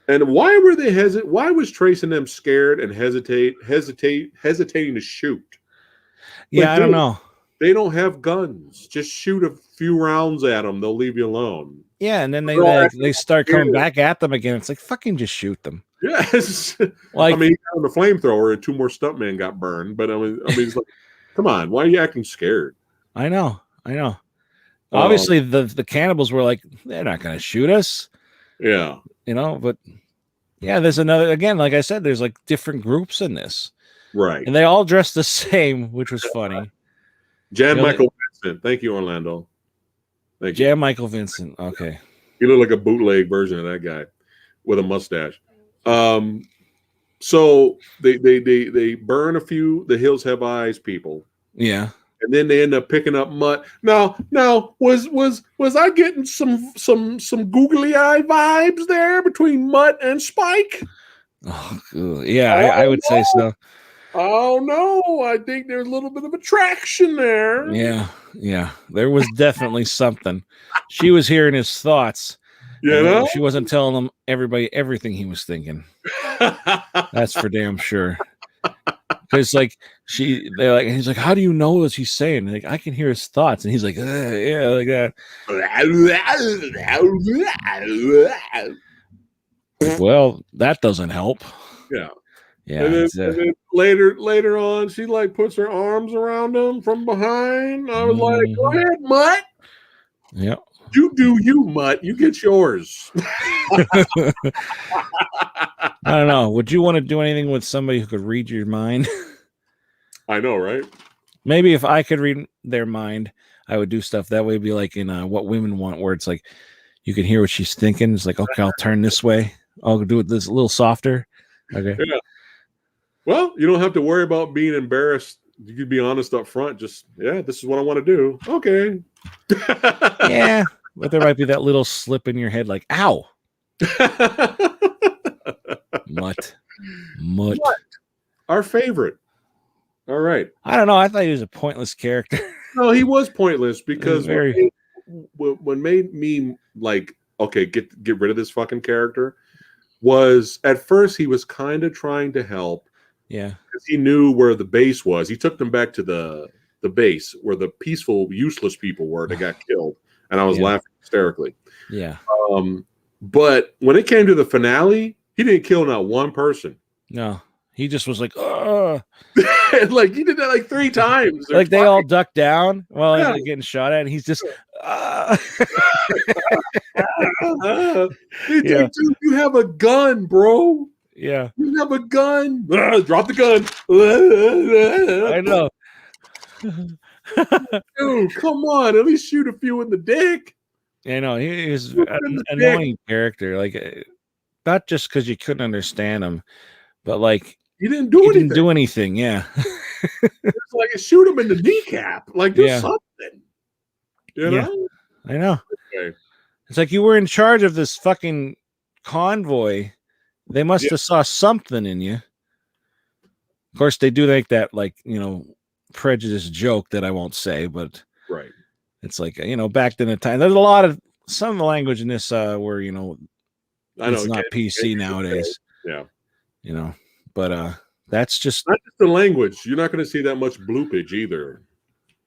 And why were they why was Trace and them scared and hesitating to shoot?
Yeah, I don't know.
They don't have guns. Just shoot a few rounds at them. They'll leave you alone.
Yeah, and then they start coming back at them again. It's like, fucking just shoot them.
Yes.
Like,
I mean, on the flamethrower and 2 more stuntmen got burned. But I mean, it's like, come on, why are you acting scared?
I know. Obviously, the cannibals were like, they're not going to shoot us.
Yeah.
But yeah, there's another, again, like I said, there's like different groups in this.
Right.
And they all dress the same, which was funny.
Jan Michael Vincent. Thank you, Orlando. Thank you.
Jan Michael Vincent. Okay.
You look like a bootleg version of that guy with a mustache. So they burn a few The Hills Have Eyes people.
Yeah.
And then they end up picking up Mutt. Now, was I getting some googly eye vibes there between Mutt and Spike?
Oh, yeah, I would say so.
Oh no, I think there's a little bit of attraction there.
Yeah. There was definitely something. She was hearing his thoughts. She wasn't telling him everything he was thinking. That's for damn sure. Because he's like, how do you know what he's saying? Like, I can hear his thoughts, and he's like, yeah, like that. Well, that doesn't help.
Yeah.
Yeah.
And then later on, she puts her arms around him from behind. I was like, go ahead, Mutt.
Yeah.
You do you, Mutt. You get yours.
I don't know. Would you want to do anything with somebody who could read your mind?
I know, right?
Maybe if I could read their mind, I would do stuff that way. It'd be like in What Women Want, where it's like you can hear what she's thinking. It's like, okay, I'll turn this way. I'll do it this a little softer. Okay.
Yeah. Well, you don't have to worry about being embarrassed. You can be honest up front. Just, this is what I want to do. Okay.
Yeah. But there might be that little slip in your head, like, ow. Mutt. Our
favorite. All right.
I don't know. I thought he was a pointless character.
No, he was pointless because
what
made me like, okay, get rid of this fucking character was at first he was kind of trying to help.
Yeah.
Because he knew where the base was. He took them back to the base where the peaceful, useless people were that got killed. And I was laughing hysterically.
Yeah.
But when it came to the finale, he didn't kill not one person.
No. He just was like, ugh.
Like he did that 3 times.
Like they all ducked down while they're getting shot at, and he's just
Dude, you have a gun, bro.
Yeah.
You have a gun. Drop the gun.
I know.
Dude, come on. At least shoot a few in the dick.
I know. He was an annoying character. Like, not just because you couldn't understand him, but like
he didn't do
anything. Yeah.
It's like shoot him in the kneecap. Like do something. You know?
I know.
Okay.
It's like you were in charge of this fucking convoy. They must have saw something in you. Of course, they do make that prejudice joke that I won't say, but
right.
It's like, back in the time, there's a lot of some of the language in this where,
I know
it's not PC nowadays.
Yeah.
But that's just
not just the language. You're not going to see that much bloopage either.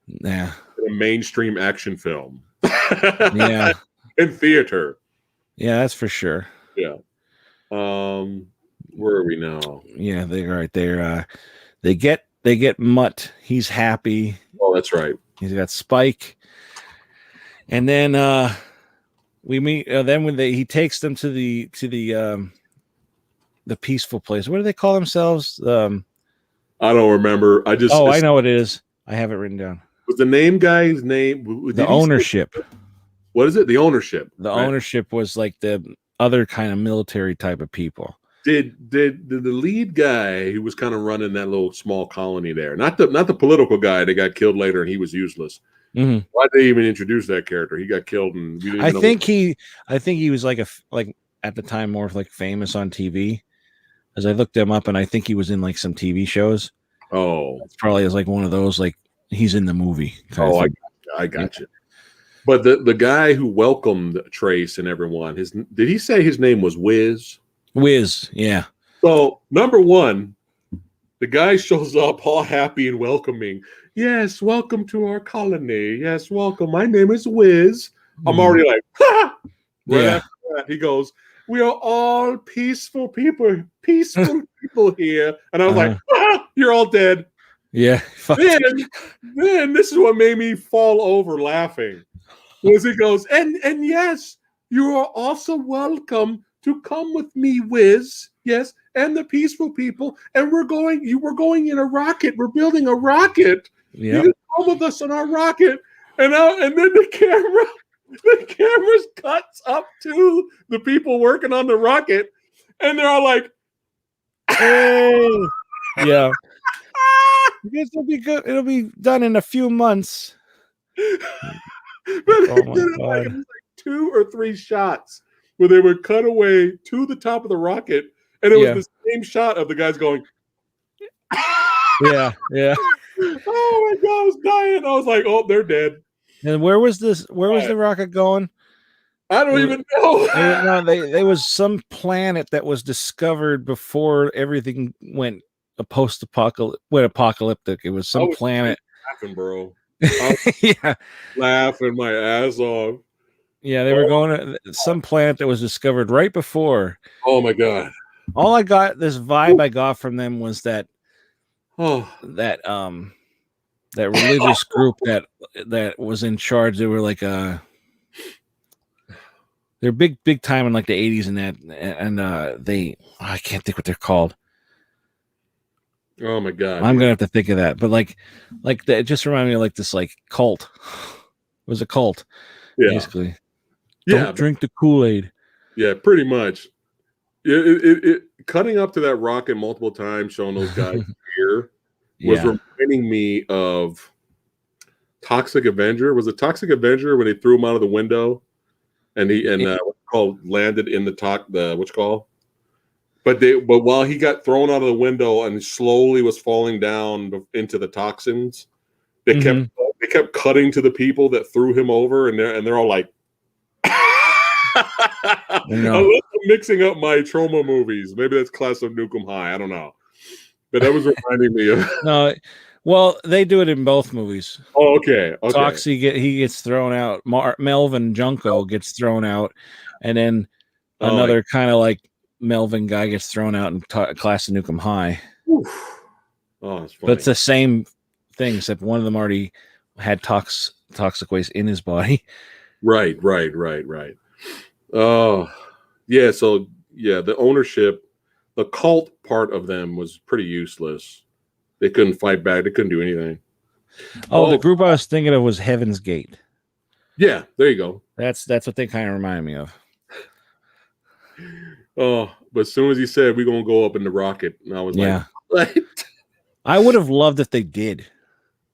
Yeah.
In a mainstream action film.
Yeah.
In theater.
Yeah, that's for sure.
Yeah. Where are we now?
Yeah, they're right there. They get Mutt. He's happy.
Oh, that's right.
He's got Spike. And then we meet. Then when he takes them to the peaceful place. What do they call themselves?
I don't remember. I
know what it is. I have it written down.
Was the name guy's name?
The ownership.
What is it? The ownership.
The ownership was like the other kind of military type of people.
Did the lead guy who was kind of running that little small colony there, not the political guy that got killed later and he was useless. Why'd they even introduce that character? He got killed, and we didn't even
I think he was like at the time more like famous on TV. As I looked him up, and I think he was in like some TV shows.
Oh,
it's probably as like one of those like he's in the movie.
Oh, I got you. But the guy who welcomed Trace and everyone, did he say his name was Wiz?
Wiz, yeah.
So number one, the guy shows up all happy and welcoming. Yes, welcome to our colony. Yes, welcome. My name is Wiz. I'm already like, ha! Right after that, he goes, we are all peaceful people here. And I was like, ah, you're all dead.
Yeah.
Then this is what made me fall over laughing. Was he goes, and yes, you are also welcome to come with me, Wiz. Yes, and the peaceful people. And we're going in a rocket. We're building a rocket.
Yeah.
You can come with us on our rocket. And then the camera cuts up to the people working on the rocket, and they're all like,
"Oh, yeah." Because it'll be good. It'll be done in a few months.
But it was like 2 or 3 shots where they would cut away to the top of the rocket, and it was the same shot of the guys going,
yeah.
Oh my god, I was dying. I was like, oh, they're dead.
And where was the rocket going?
I don't even know.
There was some planet that was discovered before everything went apocalyptic. It was some planet.
Laughing, bro.
Yeah,
laughing my ass off.
Yeah, they were going to some planet that was discovered right before.
Oh my god!
All I got, this vibe I got from them was that that religious group that was in charge. They were like they're big time in like the 80s and that, and I can't think what they're called.
Oh my god!
I'm gonna have to think of that. But like that, it just reminded me of like this like cult. It was a cult, basically. Don't drink the Kool-Aid.
Yeah, pretty much. It cutting up to that rocket multiple times, showing those guys here was reminding me of Toxic Avenger. Was it Toxic Avenger when they threw him out of the window, and landed in the what's called? But while he got thrown out of the window and slowly was falling down into the toxins, they kept cutting to the people that threw him over, and they're all like, I'm mixing up my trauma movies. Maybe that's Class of Nukem High. I don't know, but that was reminding me of.
No, well, they do it in toth movies.
Oh, okay.
Toxie he gets thrown out. Melvin Junko gets thrown out, and then another kind of like Melvin guy gets thrown out in Class of Nukem High.
Oof. Oh, that's funny.
But it's the same thing, except one of them already had toxic waste in his body.
Right. Oh, yeah. So the ownership, the cult part of them was pretty useless. They couldn't fight back. They couldn't do anything.
Oh, the group I was thinking of was Heaven's Gate.
Yeah, there you go.
That's what they kind of remind me of.
Oh, but as soon as he said we're gonna go up in the rocket, and I was like, what?
I would have loved if they did.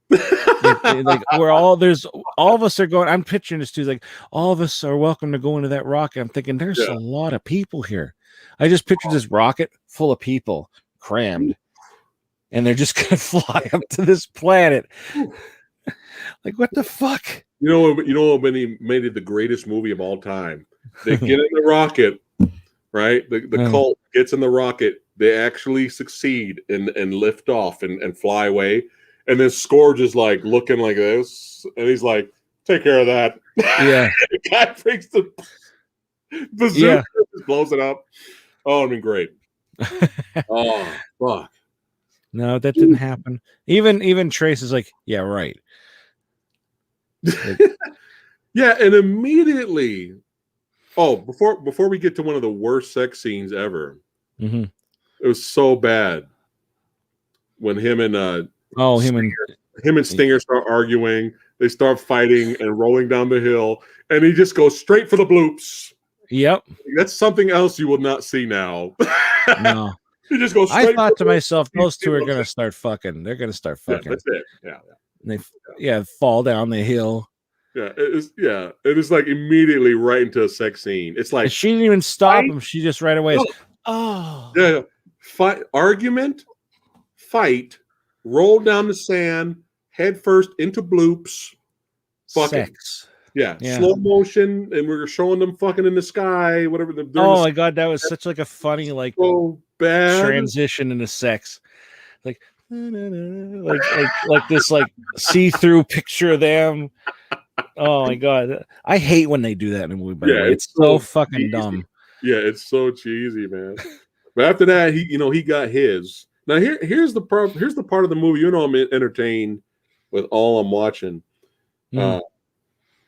like we're all of us are going. I'm picturing this too. Like all of us are welcome to go into that rocket. I'm thinking there's a lot of people here. I just pictured this rocket full of people crammed, and they're just gonna fly up to this planet. Like what the fuck?
You know what made it the greatest movie of all time? They get in the rocket, right? The cult gets in the rocket. They actually succeed and lift off and fly away. And then Scourge is like looking like this, and he's like, "Take care of that."
Yeah.
The guy brings the bazooka, just blows it up. Oh, I mean, great. Oh, fuck.
No, that didn't happen. Even Trace is like, "Yeah, right."
Yeah, and immediately, before we get to one of the worst sex scenes ever, it was so bad when him and Stinger start arguing. They start fighting and rolling down the hill, and he just goes straight for the bloops.
Yep,
that's something else you will not see now.
No,
he just goes.
I thought to myself, those two are going to start fucking. They're going to start fucking.
Yeah, that's it. Yeah.
And they fall down the hill.
Yeah, it is like immediately right into a sex scene. It's like
And she didn't even stop him. She just right away is,
yeah, fight, argument, fight, roll down the sand, head first into bloops, fucking.
sex.
Yeah, slow motion, and we were showing them fucking in the sky, whatever.
Oh my god, that was such like a funny like
so bad
transition into sex, like this like see-through picture of them. Oh my god, I hate when they do that in a movie. By the way, it's so fucking
cheesy.
dumb.
Yeah, it's so cheesy, man. But after that, he got his. Now here's the part of the movie. I'm entertained with all I'm watching.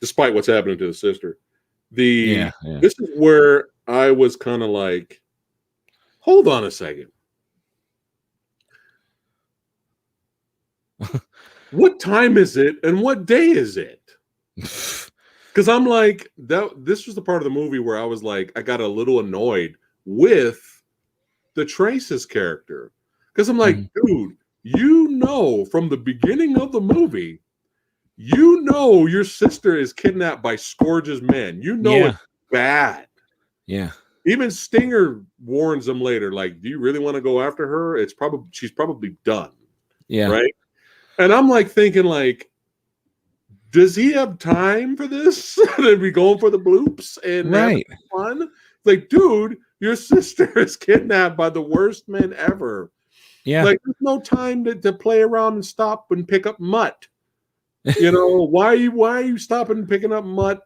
Despite what's happening to the sister. This is where I was kind of like, hold on a second. What time is it and what day is it? Because I'm like, this was the part of the movie where I was like, I got a little annoyed with the Trace's character. Because I'm like, dude, from the beginning of the movie, your sister is kidnapped by Scourge's men. It's bad.
Yeah.
Even Stinger warns them later, like, do you really want to go after her? She's probably done.
Yeah.
Right. And I'm like thinking, like, does he have time for this? To be going for the bloops and having fun? Like, dude, your sister is kidnapped by the worst men ever.
Yeah.
Like, there's no time to play around and stop and pick up mutt. Why are you stopping and picking up mutt,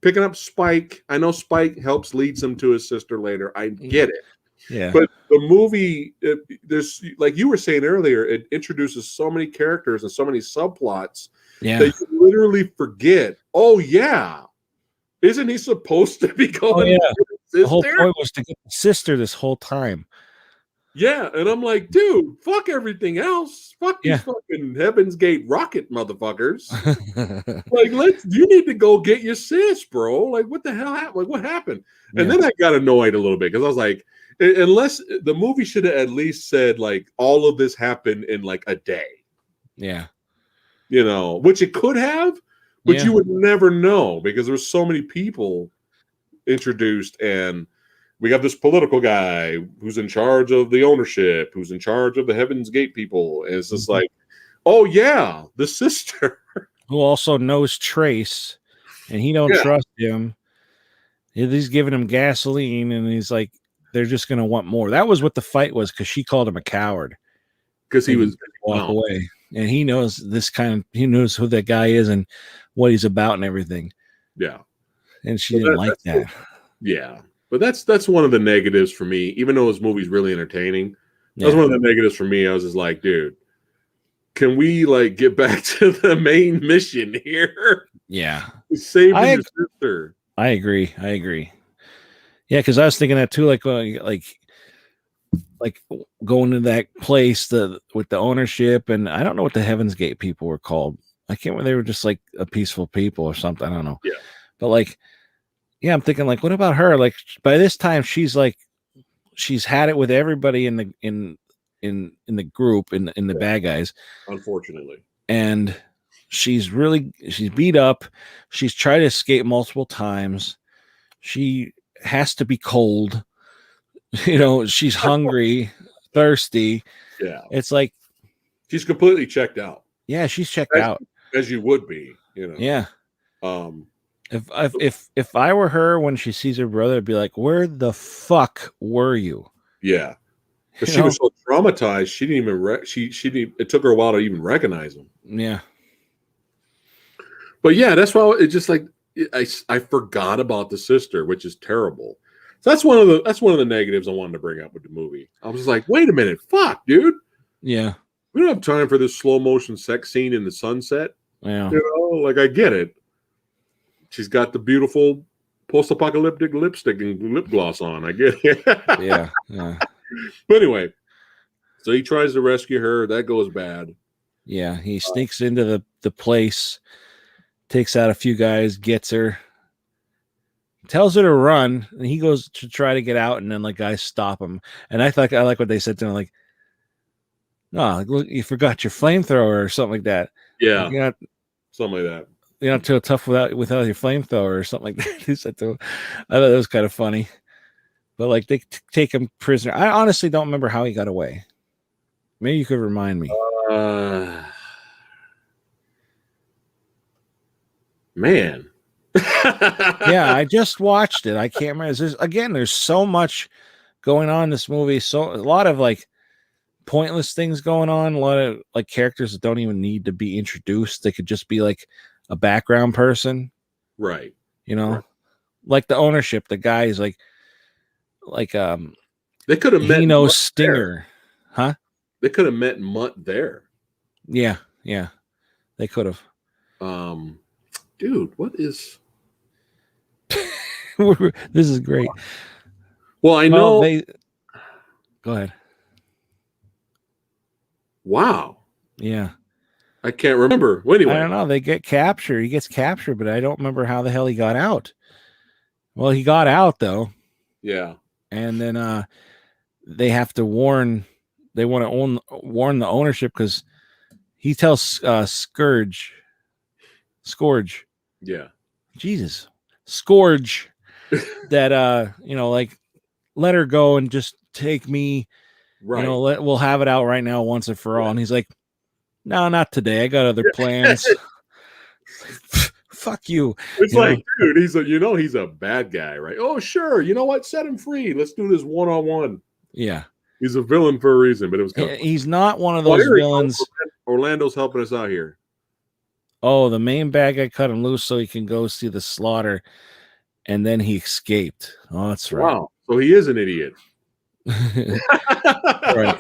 picking up Spike? I know Spike helps leads him to his sister later. I get it.
Yeah.
But the movie, there's, like you were saying earlier, it introduces so many characters and so many subplots that you literally forget. Oh yeah, isn't he supposed to be going?
The whole point was to get the sister this whole time.
Yeah, and I'm like, dude, fuck everything else. Fuck these fucking Heaven's Gate rocket motherfuckers. Like, you need to go get your sis, bro. Like, what the hell happened? Like, what happened? And then I got annoyed a little bit because I was like, unless the movie should have at least said, like, all of this happened in like a day.
Yeah.
Which it could have, but you would never know because there's so many people introduced, and we got this political guy who's in charge of the ownership, who's in charge of the Heaven's Gate people. And it's just like, oh yeah, the sister.
Who also knows Trace, and he don't trust him. He's giving him gasoline, and he's like, they're just going to want more. That was what the fight was, because she called him a coward.
Because he was
walk away. And he knows he knows who that guy is and what he's about and everything.
Yeah.
And she didn't like that.
Yeah. But that's one of the negatives for me, even though this movie's really entertaining. That's one of the negatives for me. I was just like, dude, can we like get back to the main mission here?
Yeah.
Saving your sister.
I agree. Yeah, because I was thinking that too, like going to that place with the ownership, and I don't know what the Heaven's Gate people were called. I can't remember. They were just like a peaceful people or something. I don't know.
Yeah.
But like, yeah, I'm thinking like, what about her? Like by this time, she's had it with everybody in the group in the bad guys.
Unfortunately.
And she's beat up. She's tried to escape multiple times. She has to be cold. She's hungry, thirsty. Yeah. It's like
she's completely checked out.
Yeah, she's checked out.
As you would be,
Yeah. If I were her when she sees her brother, I'd be like, where the fuck were you?
Yeah. Because she was so traumatized, she didn't even it took her a while to even recognize him.
Yeah.
But yeah, that's why it just like I forgot about the sister, which is terrible. So that's one of the negatives I wanted to bring up with the movie. I was like, wait a minute, fuck, dude.
Yeah.
We don't have time for this slow motion sex scene in the sunset.
Yeah.
Like I get it. She's got the beautiful post-apocalyptic lipstick and lip gloss on. I get it.
Yeah.
But anyway, so he tries to rescue her. That goes bad.
Yeah. He sneaks into the place, takes out a few guys, gets her, tells her to run, and he goes to try to get out, and then like guys stop him. And I like what they said to him, like, "Oh, look, you forgot your flamethrower," or something like that.
Yeah,
You're not,
something like that.
you're not too tough without your flamethrower or something like that. He said to him. I thought that was kind of funny. But like they take him prisoner. I honestly don't remember how he got away. Maybe you could remind me.
Man.
Yeah, I just watched it. I can't remember. There's so much going on in this movie. So a lot of like pointless things going on. A lot of like characters that don't even need to be introduced. They could just be like a background person.
Right.
You know,
right.
like the ownership. The guy is like
they could have met.
He knows
Mutt
Stinger,
there.
huh?
They could have met Mutt there.
Yeah, they could have.
Dude, what is?
This is great.
Well, I know
they. Go ahead.
Wow.
Yeah.
I can't remember. Well, anyway,
I don't know. They get captured. He gets captured, but I don't remember how the hell he got out. Well, he got out though.
Yeah.
And then they have to warn. They want to warn the ownership because he tells Scourge.
Yeah.
Jesus. Scourge that like let her go and just take me.
Right.
We'll have it out right now once and for all. And he's like, no, not today. I got other plans. Fuck you.
It's like, dude, he's a bad guy, right? Oh, sure. You know what? Set him free. Let's do this one-on-one.
Yeah.
He's a villain for a reason, but it was
he's not one of those villains.
Orlando's helping us out here.
Oh, the main bad guy cut him loose so he can go see the slaughter, and then he escaped. Oh, that's right.
Wow. So he is an idiot.
Right.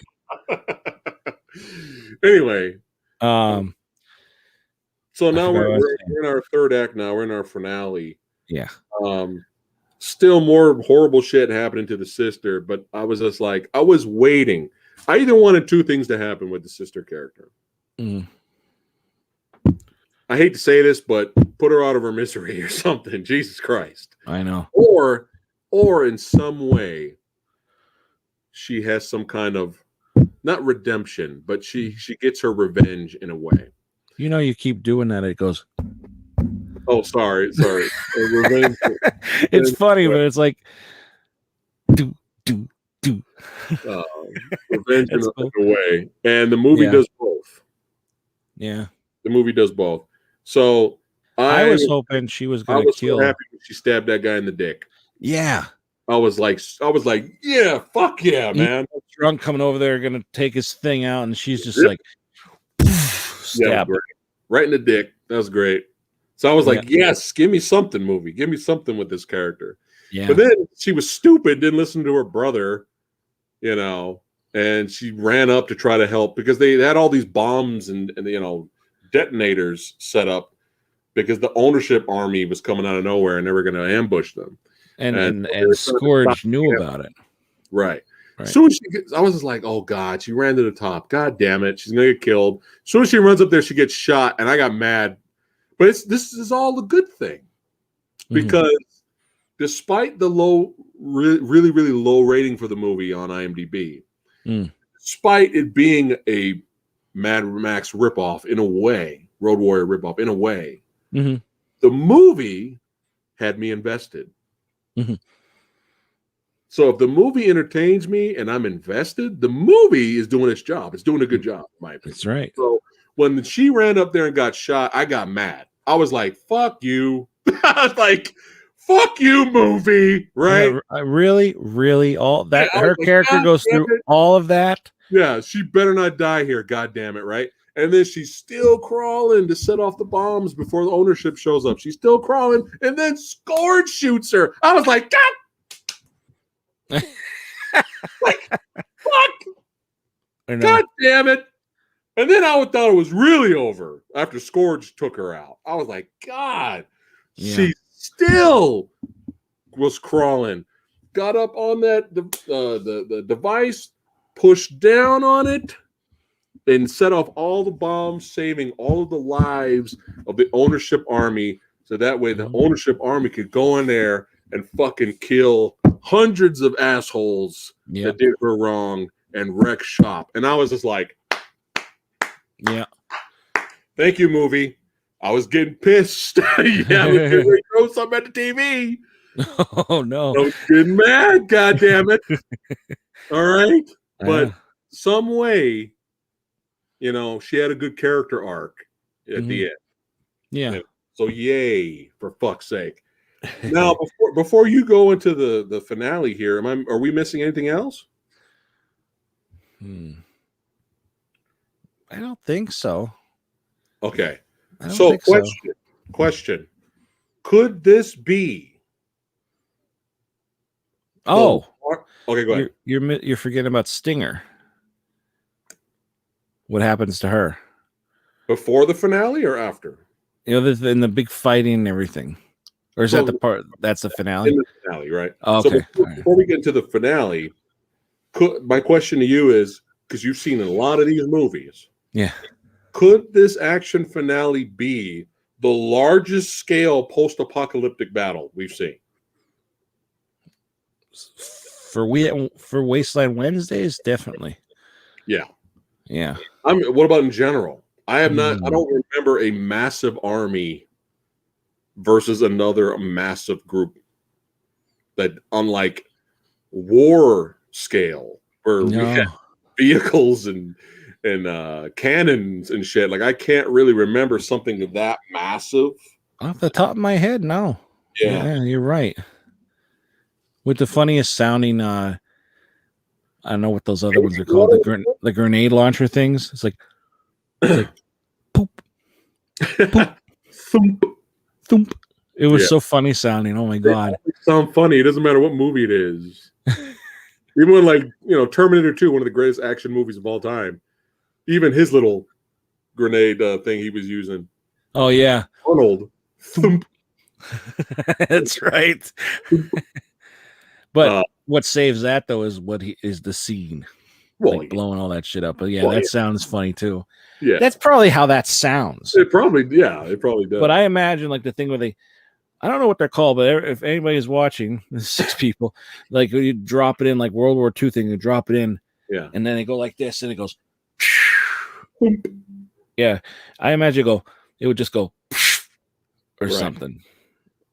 Anyway. So
I
now we're in our third act now. We're in our finale.
Yeah.
Still more horrible shit happening to the sister, but I was just like, I was waiting. I either wanted two things to happen with the sister character.
Mm.
I hate to say this, but put her out of her misery or something. Jesus Christ.
I know.
Or in some way, she has some kind of not redemption, but she gets her revenge in a way.
You know, you keep doing that. It goes.
Oh, sorry. Revenge.
It's funny, but it's like do.
Revenge in a way, and the movie does both.
Yeah,
the movie does both. So
I was hoping she was going to kill.
So happy when she stabbed that guy in the dick.
Yeah,
I was like, yeah, fuck yeah, man.
Drunk coming over there, going to take his thing out, and she's just like, stab
right in the dick. That was great. So I was like, yes, give me something, movie. Give me something with this character.
Yeah.
But then she was stupid, didn't listen to her brother, and she ran up to try to help because they had all these bombs and detonators set up because the ownership army was coming out of nowhere and they were going to ambush them.
And Scourge knew about it.
Right. Soon I was just like, oh God, she ran to the top. God damn it. She's going to get killed. Soon as she runs up there, she gets shot. And I got mad. But this is all a good thing because despite the really, really low rating for the movie on IMDb, despite it being a Mad Max ripoff in a way, Road Warrior ripoff in a way, the movie had me invested. So if the movie entertains me and I'm invested, the movie is doing its job. It's doing a good job, in my opinion.
That's right.
So when she ran up there and got shot, I got mad. I was like, fuck you. I was like, fuck you, movie. Right?
Yeah, really, all that her character goes through all of that.
Yeah, she better not die here, god damn it, right? And then she's still crawling to set off the bombs before the ownership shows up. She's still crawling, and then Scourge shoots her. I was like, God! Like, fuck! God damn it! And then I thought it was really over after Scourge took her out. I was like, God, she still was crawling. Got up on that the device, pushed down on it, and set off all the bombs, saving all of the lives of the ownership army. So that way the ownership army could go in there and fucking kill hundreds of assholes that did her wrong and wreck shop. And I was just like, Thank you, movie. I was getting pissed. Yeah, I was getting ready to throw something at the TV.
Oh no.
I was getting mad, god damn it. All right. But
Yeah.
some way, you know, she had a good character arc at the end.
Yeah.
So yay, for fuck's sake. Now, before you go into the finale here, are we missing anything else?
I don't think so.
Okay.
I don't
So
think so.
question. Could this be
Oh,
okay, go ahead.
You're forgetting about Stinger. What happens to her?
Before the finale or after?
You know, in the big fighting and everything. Or is that the part that's the finale?
In the finale, right?
Oh, okay.
So before we get into the finale, my question to you is, because you've seen a lot of these movies.
Yeah.
Could this action finale be the largest scale post-apocalyptic battle we've seen?
For Wasteland Wednesdays, definitely.
Yeah.
Yeah.
What about in general? I don't remember a massive army versus another massive group that, unlike war scale, where we had vehicles and cannons and shit. Like, I can't really remember something that massive
off the top of my head. No.
Yeah,
you're right. With the funniest sounding, I don't know what those other ones are called. The grenade launcher things. It's like poop, poop,
thump,
thump. It was so funny sounding. Oh my god!
They sound funny. It doesn't matter what movie it is. Even when, like, you know, Terminator 2, one of the greatest action movies of all time. Even his little grenade thing he was using.
Oh yeah,
Arnold. Thump.
That's right. But what saves that though is is the scene, like blowing all that shit up. But yeah, that sounds funny too.
Yeah,
that's probably how that sounds.
It probably does.
But I imagine like the thing where I don't know what they're called, but if anybody is watching, there's 6 people, like you drop it in like World War II thing, you drop it in, and then they go like this, and it goes, yeah. I imagine it would just go or something.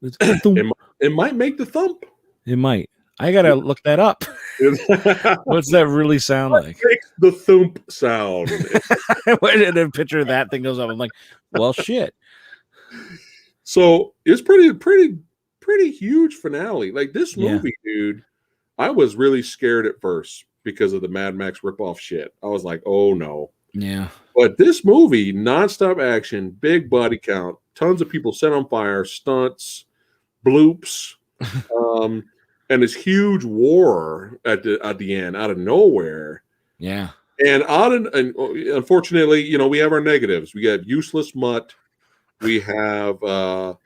It might make the thump.
It might. I gotta look that up. What's that really sound like?
Makes the thump sound.
And then picture of that thing goes up. I'm like, well, shit.
So it's pretty huge finale. Like, this movie, dude, I was really scared at first because of the Mad Max ripoff shit. I was like, oh no.
Yeah.
But this movie, nonstop action, big body count, tons of people set on fire, stunts, bloops, and this huge war at the end out of nowhere.
Yeah.
And unfortunately, you know, we have our negatives. We have useless Mutt. We have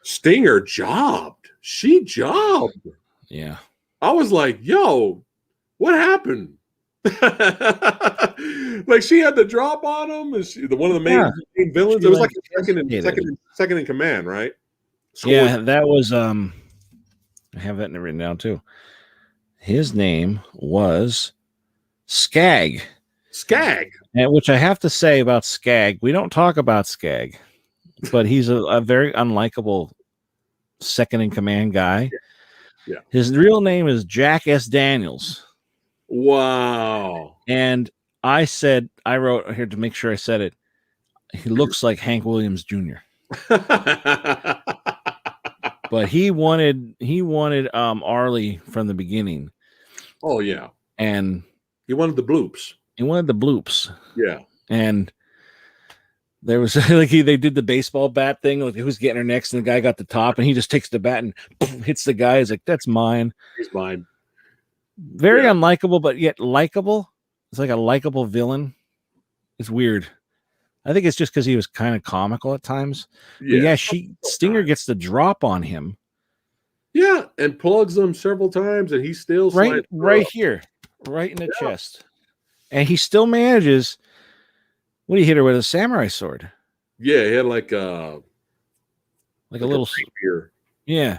Stinger jobbed. She jobbed.
Yeah.
I was like, yo, what happened? Like, she had the drop on him. Is she one of the main villains? It was like second in command, right?
Yeah, that was I have that written down too. His name was Skag.
Skag.
And which I have to say about Skag, we don't talk about Skag, but he's a very unlikable second in command guy.
Yeah.
His real name is Jack S. Daniels.
Wow.
And I wrote here to make sure I said it. He looks like Hank Williams Jr. But he wanted Arlie from the beginning.
Oh yeah.
And
he wanted the bloops.
Yeah. And there was like they did the baseball bat thing, like who's getting her next, and the guy got the top, and he just takes the bat and hits the guy. He's like, that's mine.
He's mine.
Very unlikable, but yet likable. It's like a likable villain. It's weird. I think it's just because he was kind of comical at times. Yeah, Stinger gets the drop on him. Yeah,
and plugs him several times, and he still
right here, right in the chest, and he still manages. What do you hit her with? A samurai sword?
Yeah, he had like a
little
spear.
Yeah,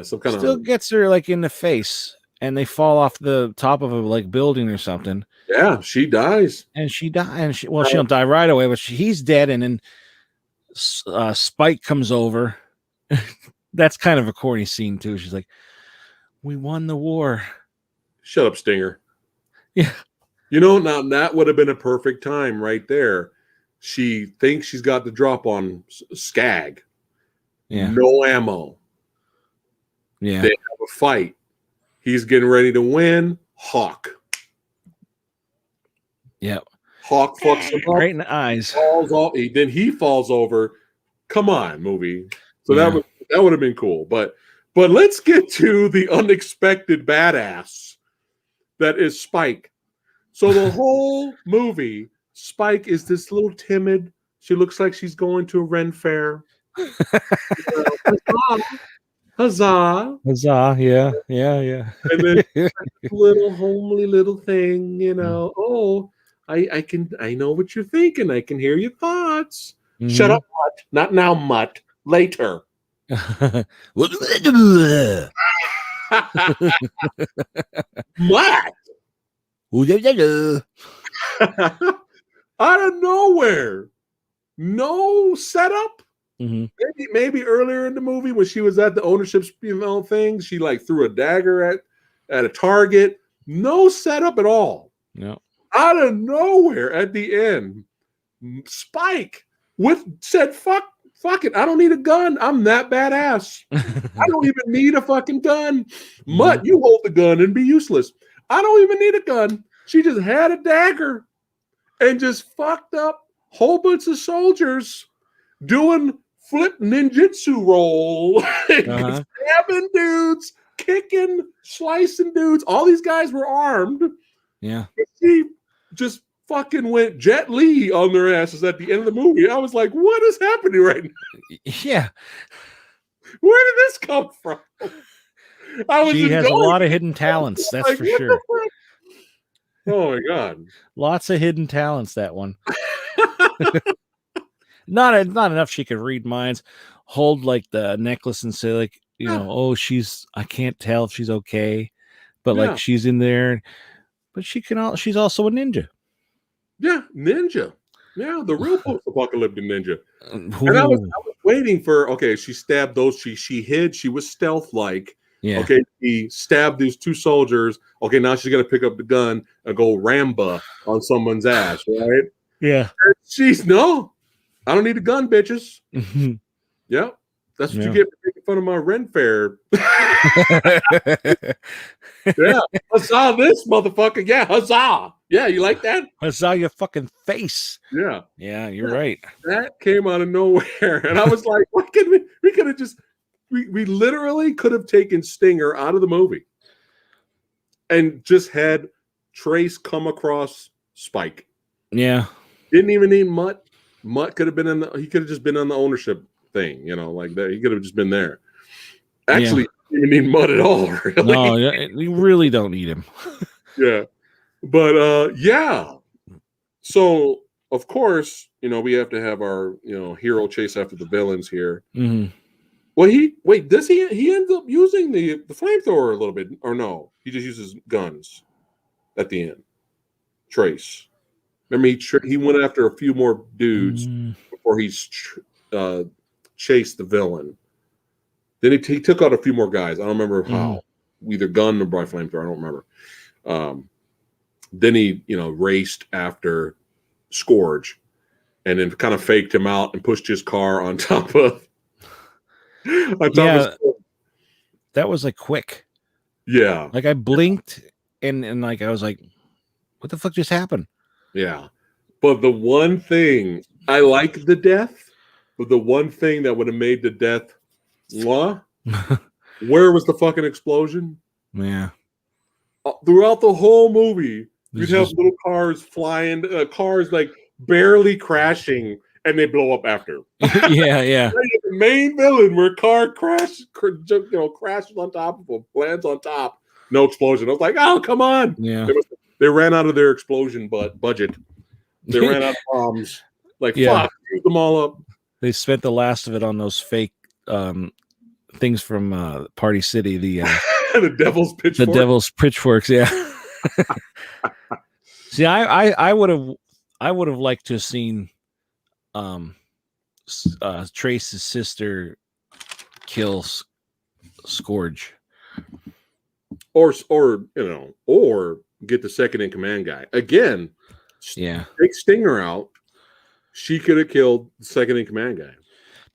some kind
still gets her like in the face, and they fall off the top of a like building or something.
Yeah, she dies.
And she died. And she don't die right away, but he's dead. And then Spike comes over. That's kind of a corny scene too. She's like, "We won the war."
Shut up, Stinger.
Yeah.
You know, now that would have been a perfect time right there. She thinks she's got the drop on Skag.
Yeah.
No ammo.
Yeah.
They have a fight. He's getting ready to win. Hawk.
Yeah.
Hawk fucks him up.
Right in the eyes.
Then he falls over. Come on, movie. So that would have been cool. But let's get to the unexpected badass that is Spike. So the whole movie, Spike is this little timid. She looks like she's going to a Ren fair. Huzzah!
Huzzah! Yeah.
And then little homely little thing, you know. Oh, I know what you're thinking. I can hear your thoughts.
Mm-hmm.
Shut up, Mutt. Not now, Mutt. Later. Mutt. Out of nowhere. No setup.
Mm-hmm.
Maybe earlier in the movie when she was at the ownership thing, she like threw a dagger at a target. No setup at all.
No.
Out of nowhere at the end, Spike said, fuck it. I don't need a gun. I'm that badass. I don't even need a fucking gun. Mutt, you hold the gun and be useless. I don't even need a gun. She just had a dagger and just fucked up a whole bunch of soldiers doing flip ninjutsu roll, stabbing dudes, kicking, slicing dudes. All these guys were armed.
Yeah.
She just fucking went Jet Li on their asses at the end of the movie. I was like, what is happening right now?
Yeah.
Where did this come from?
She has a lot of hidden talents, that's for sure.
Oh my God.
Lots of hidden talents, that one. Not enough she could read minds, hold like the necklace and say like, you know, oh, I can't tell if she's okay, but like she's in there, but she's also a ninja. Yeah, ninja. Yeah, the real post-apocalyptic ninja. And I was waiting for, she stabbed those, she hid, she was stealth-like. Yeah. Okay, he stabbed these two soldiers. Okay, now she's gonna pick up the gun and go Ramba on someone's ass, right? Yeah.
And no, I don't need a gun, bitches. Yeah, that's what you get for making fun of my Ren fair. Yeah, huzzah this motherfucker. Yeah, huzzah. Yeah, you like that?
Huzzah your fucking face.
Yeah.
Yeah, you're right.
That came out of nowhere. And I was like, what could we could have just we literally could have taken Stinger out of the movie and just had Trace come across Spike.
Yeah.
Didn't even need Mutt. Mutt could have been he could have just been on the ownership thing, you know, like that. He could have just been there. Actually, you didn't need Mutt at all, really.
No, you really don't need him.
Yeah. But so of course, you know, we have to have our, you know, hero chase after the villains here.
Mm-hmm.
Well, does he ends up using the flamethrower a little bit, or no? He just uses guns at the end. Trace. Remember, he went after a few more dudes before he chased the villain. Then he took out a few more guys. I don't remember how. Either gun or by flamethrower. I don't remember. Then he, you know, raced after Scourge, and then kind of faked him out and pushed his car on top of.
That was like quick.
Yeah.
Like I blinked and like I was like, what the fuck just happened?
Yeah. But the one thing I like the death, but the one thing that would have made the death where was the fucking explosion?
Yeah.
Throughout the whole movie, you'd have little cars flying, cars like barely crashing, and they blow up after.
Yeah.
The main villain where a car crashes on top of him, lands on top, no explosion. I was like, oh, come on.
Yeah.
They ran out of their explosion budget. They ran out of bombs. Like, fuck, use them all up.
They spent the last of it on those fake things from Party City, the
the devil's pitchforks.
The devil's pitchforks, yeah. See, I would have liked to have seen Trace's sister kill Scourge.
Or or get the second in command guy. Again,
Yeah.
take Stinger out. She could have killed the second in command guy.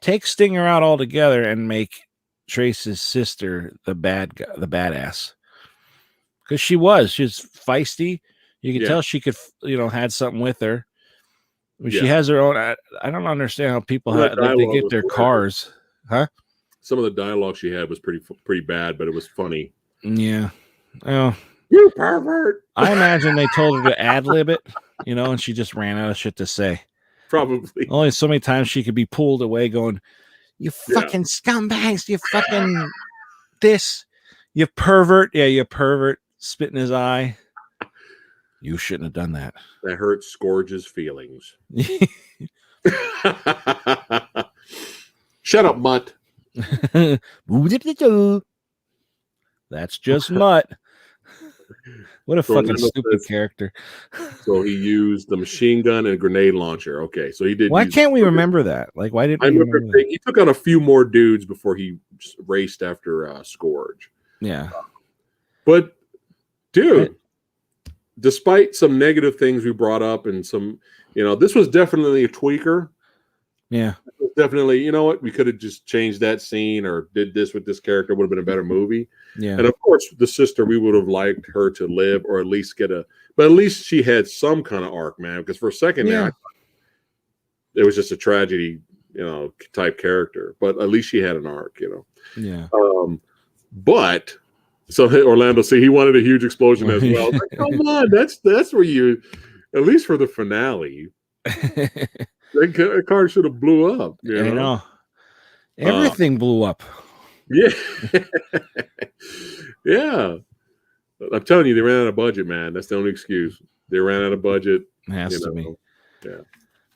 Take Stinger out altogether and make Trace's sister the bad guy, the badass. Because she's feisty. You could tell she could, had something with her. I mean, she has her own. I don't understand how people they get their cars, huh?
Some of the dialogue she had was pretty bad, but it was funny.
Yeah. Oh,
you pervert!
I imagine they told her to ad lib it, and she just ran out of shit to say.
Probably.
Only so many times she could be pulled away, going, "You fucking scumbags! You fucking this! You pervert! Yeah, you pervert!" Spit in his eye. You shouldn't have done that.
That hurt Scourge's feelings. Shut up, Mutt.
That's just Mutt. What a fucking stupid character.
So he used the machine gun and a grenade launcher. Okay, so he did.
Why can't we remember that? Like, why didn't we remember that?
He took out a few more dudes before he raced after Scourge.
Yeah. But,
dude, despite some negative things we brought up and some, this was definitely a tweaker.
Yeah.
Definitely, you know what? We could have just changed that scene or did this with this character. Would have been a better movie.
Yeah.
And of course, the sister, we would have liked her to live or at least but at least she had some kind of arc, man. Because for a second there, I thought it was just a tragedy, type character. But at least she had an arc,
Yeah.
But so Orlando, he wanted a huge explosion as well. Like, come on, that's where you, at least for the finale. That car should have blew up.
I know. Everything blew up.
Yeah. Yeah. I'm telling you, they ran out of budget, man. That's the only excuse. They ran out of budget.
It has to be.
Yeah.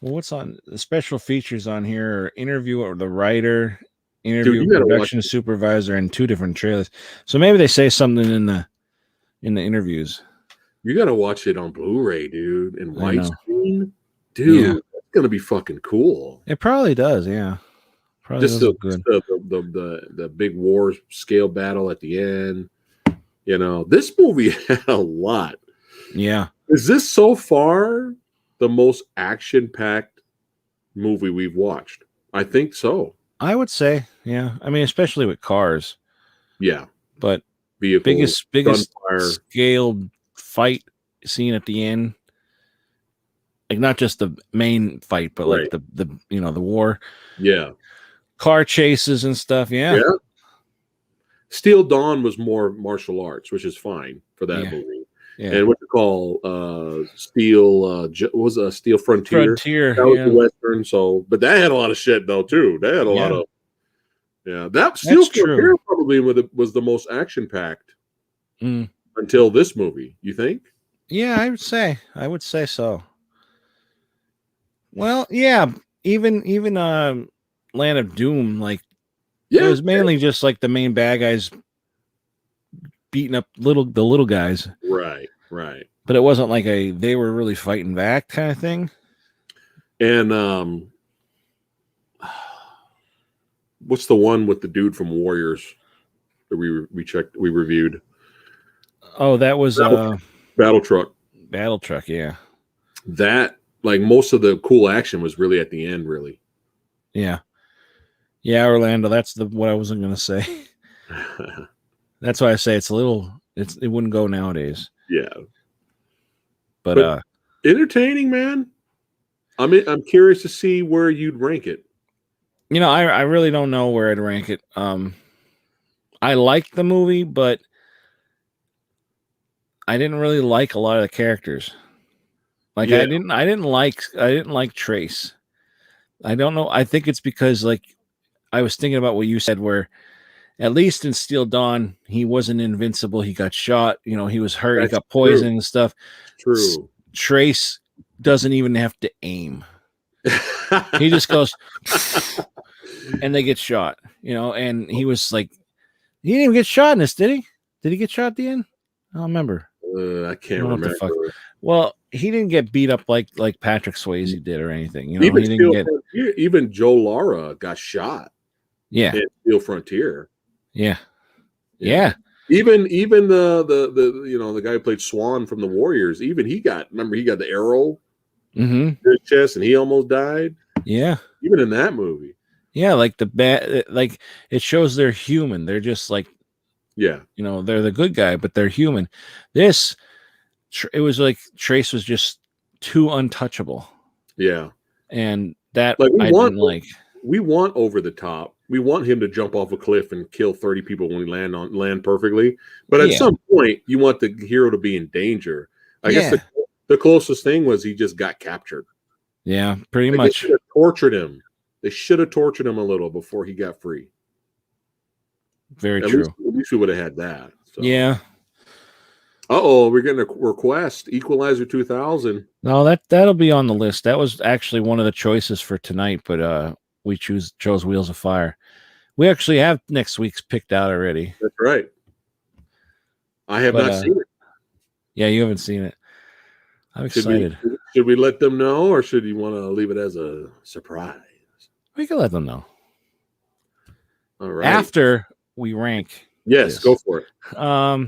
Well, what's on the special features on here? Are interview or the writer, interview production supervisor, and 2 different trailers. So maybe they say something in the interviews.
You got to watch it on Blu-ray, dude, in widescreen. Dude, that's gonna be fucking cool.
It probably does, yeah. Probably
just
good.
The big war scale battle at the end. This movie had a lot.
Yeah.
Is this so far the most action-packed movie we've watched? I think so.
I would say, yeah. I mean, especially with cars.
Yeah.
But
vehicles,
biggest scaled fight scene at the end. Like not just the main fight, but like the war.
Yeah.
Car chases and stuff. Yeah.
Steel Dawn was more martial arts, which is fine for that movie. Yeah. And what you call Steel was a Steel Frontier. That was the Western. So, but that had a lot of shit though too. That had a lot of that Steel Frontier probably was the most action packed until this movie. You think?
Yeah, I would say so. Well, yeah, even Land of Doom, like it was mainly just like the main bad guys beating up the little guys.
Right.
But it wasn't like they were really fighting back kind of thing.
And what's the one with the dude from Warriors that we reviewed?
Oh, that was
Battle Truck.
Battle Truck, yeah.
That like most of the cool action was really at the end, really.
Yeah. Yeah, Orlando, that's what I wasn't gonna say. That's why I say it wouldn't go nowadays.
Yeah.
But
entertaining, man. I mean, I'm curious to see where you'd rank it.
I really don't know where I'd rank it. I liked the movie, but I didn't really like a lot of the characters. Like I didn't like Trace. I don't know. I think it's because like I was thinking about what you said, where at least in Steel Dawn, he wasn't invincible. He got shot. He was hurt. He got poisoned and stuff.
True.
Trace doesn't even have to aim. He just goes and they get shot, and he was like, he didn't even get shot in this, did he? Did he get shot at the end? I don't remember.
I can't remember.
Well, he didn't get beat up like Patrick Swayze did or anything. You know,
Even
he didn't get.
Frontier, even Joe Lara got shot.
Yeah.
In Steel Frontier.
Yeah. Yeah.
Even the you know, the guy who played Swan from the Warriors, even he got the arrow in his chest and he almost died.
Yeah.
Even in that movie.
Yeah, like like it shows they're human. They're just like,
yeah,
you know, they're the good guy, but they're human. This, it was like Trace was just too untouchable.
Yeah.
And that
like
I didn't like.
We want over the top. We want him to jump off a cliff and kill 30 people when he land perfectly. But at some point, you want the hero to be in danger. I guess the closest thing was he just got captured.
Yeah, pretty much.
They should have tortured him. They should have tortured him a little before he got free.
Very true.
At least we would have had that. So.
Yeah.
We're getting a request. Equalizer 2000.
No, that'll be on the list. That was actually one of the choices for tonight, but we chose Wheels of Fire. We actually have next week's picked out already.
That's right. I have not seen it.
Yeah, you haven't seen it. I'm excited.
Should we let them know, or should you want to leave it as a surprise?
We can let them know.
All right.
After we rank.
Yes, go for it.
All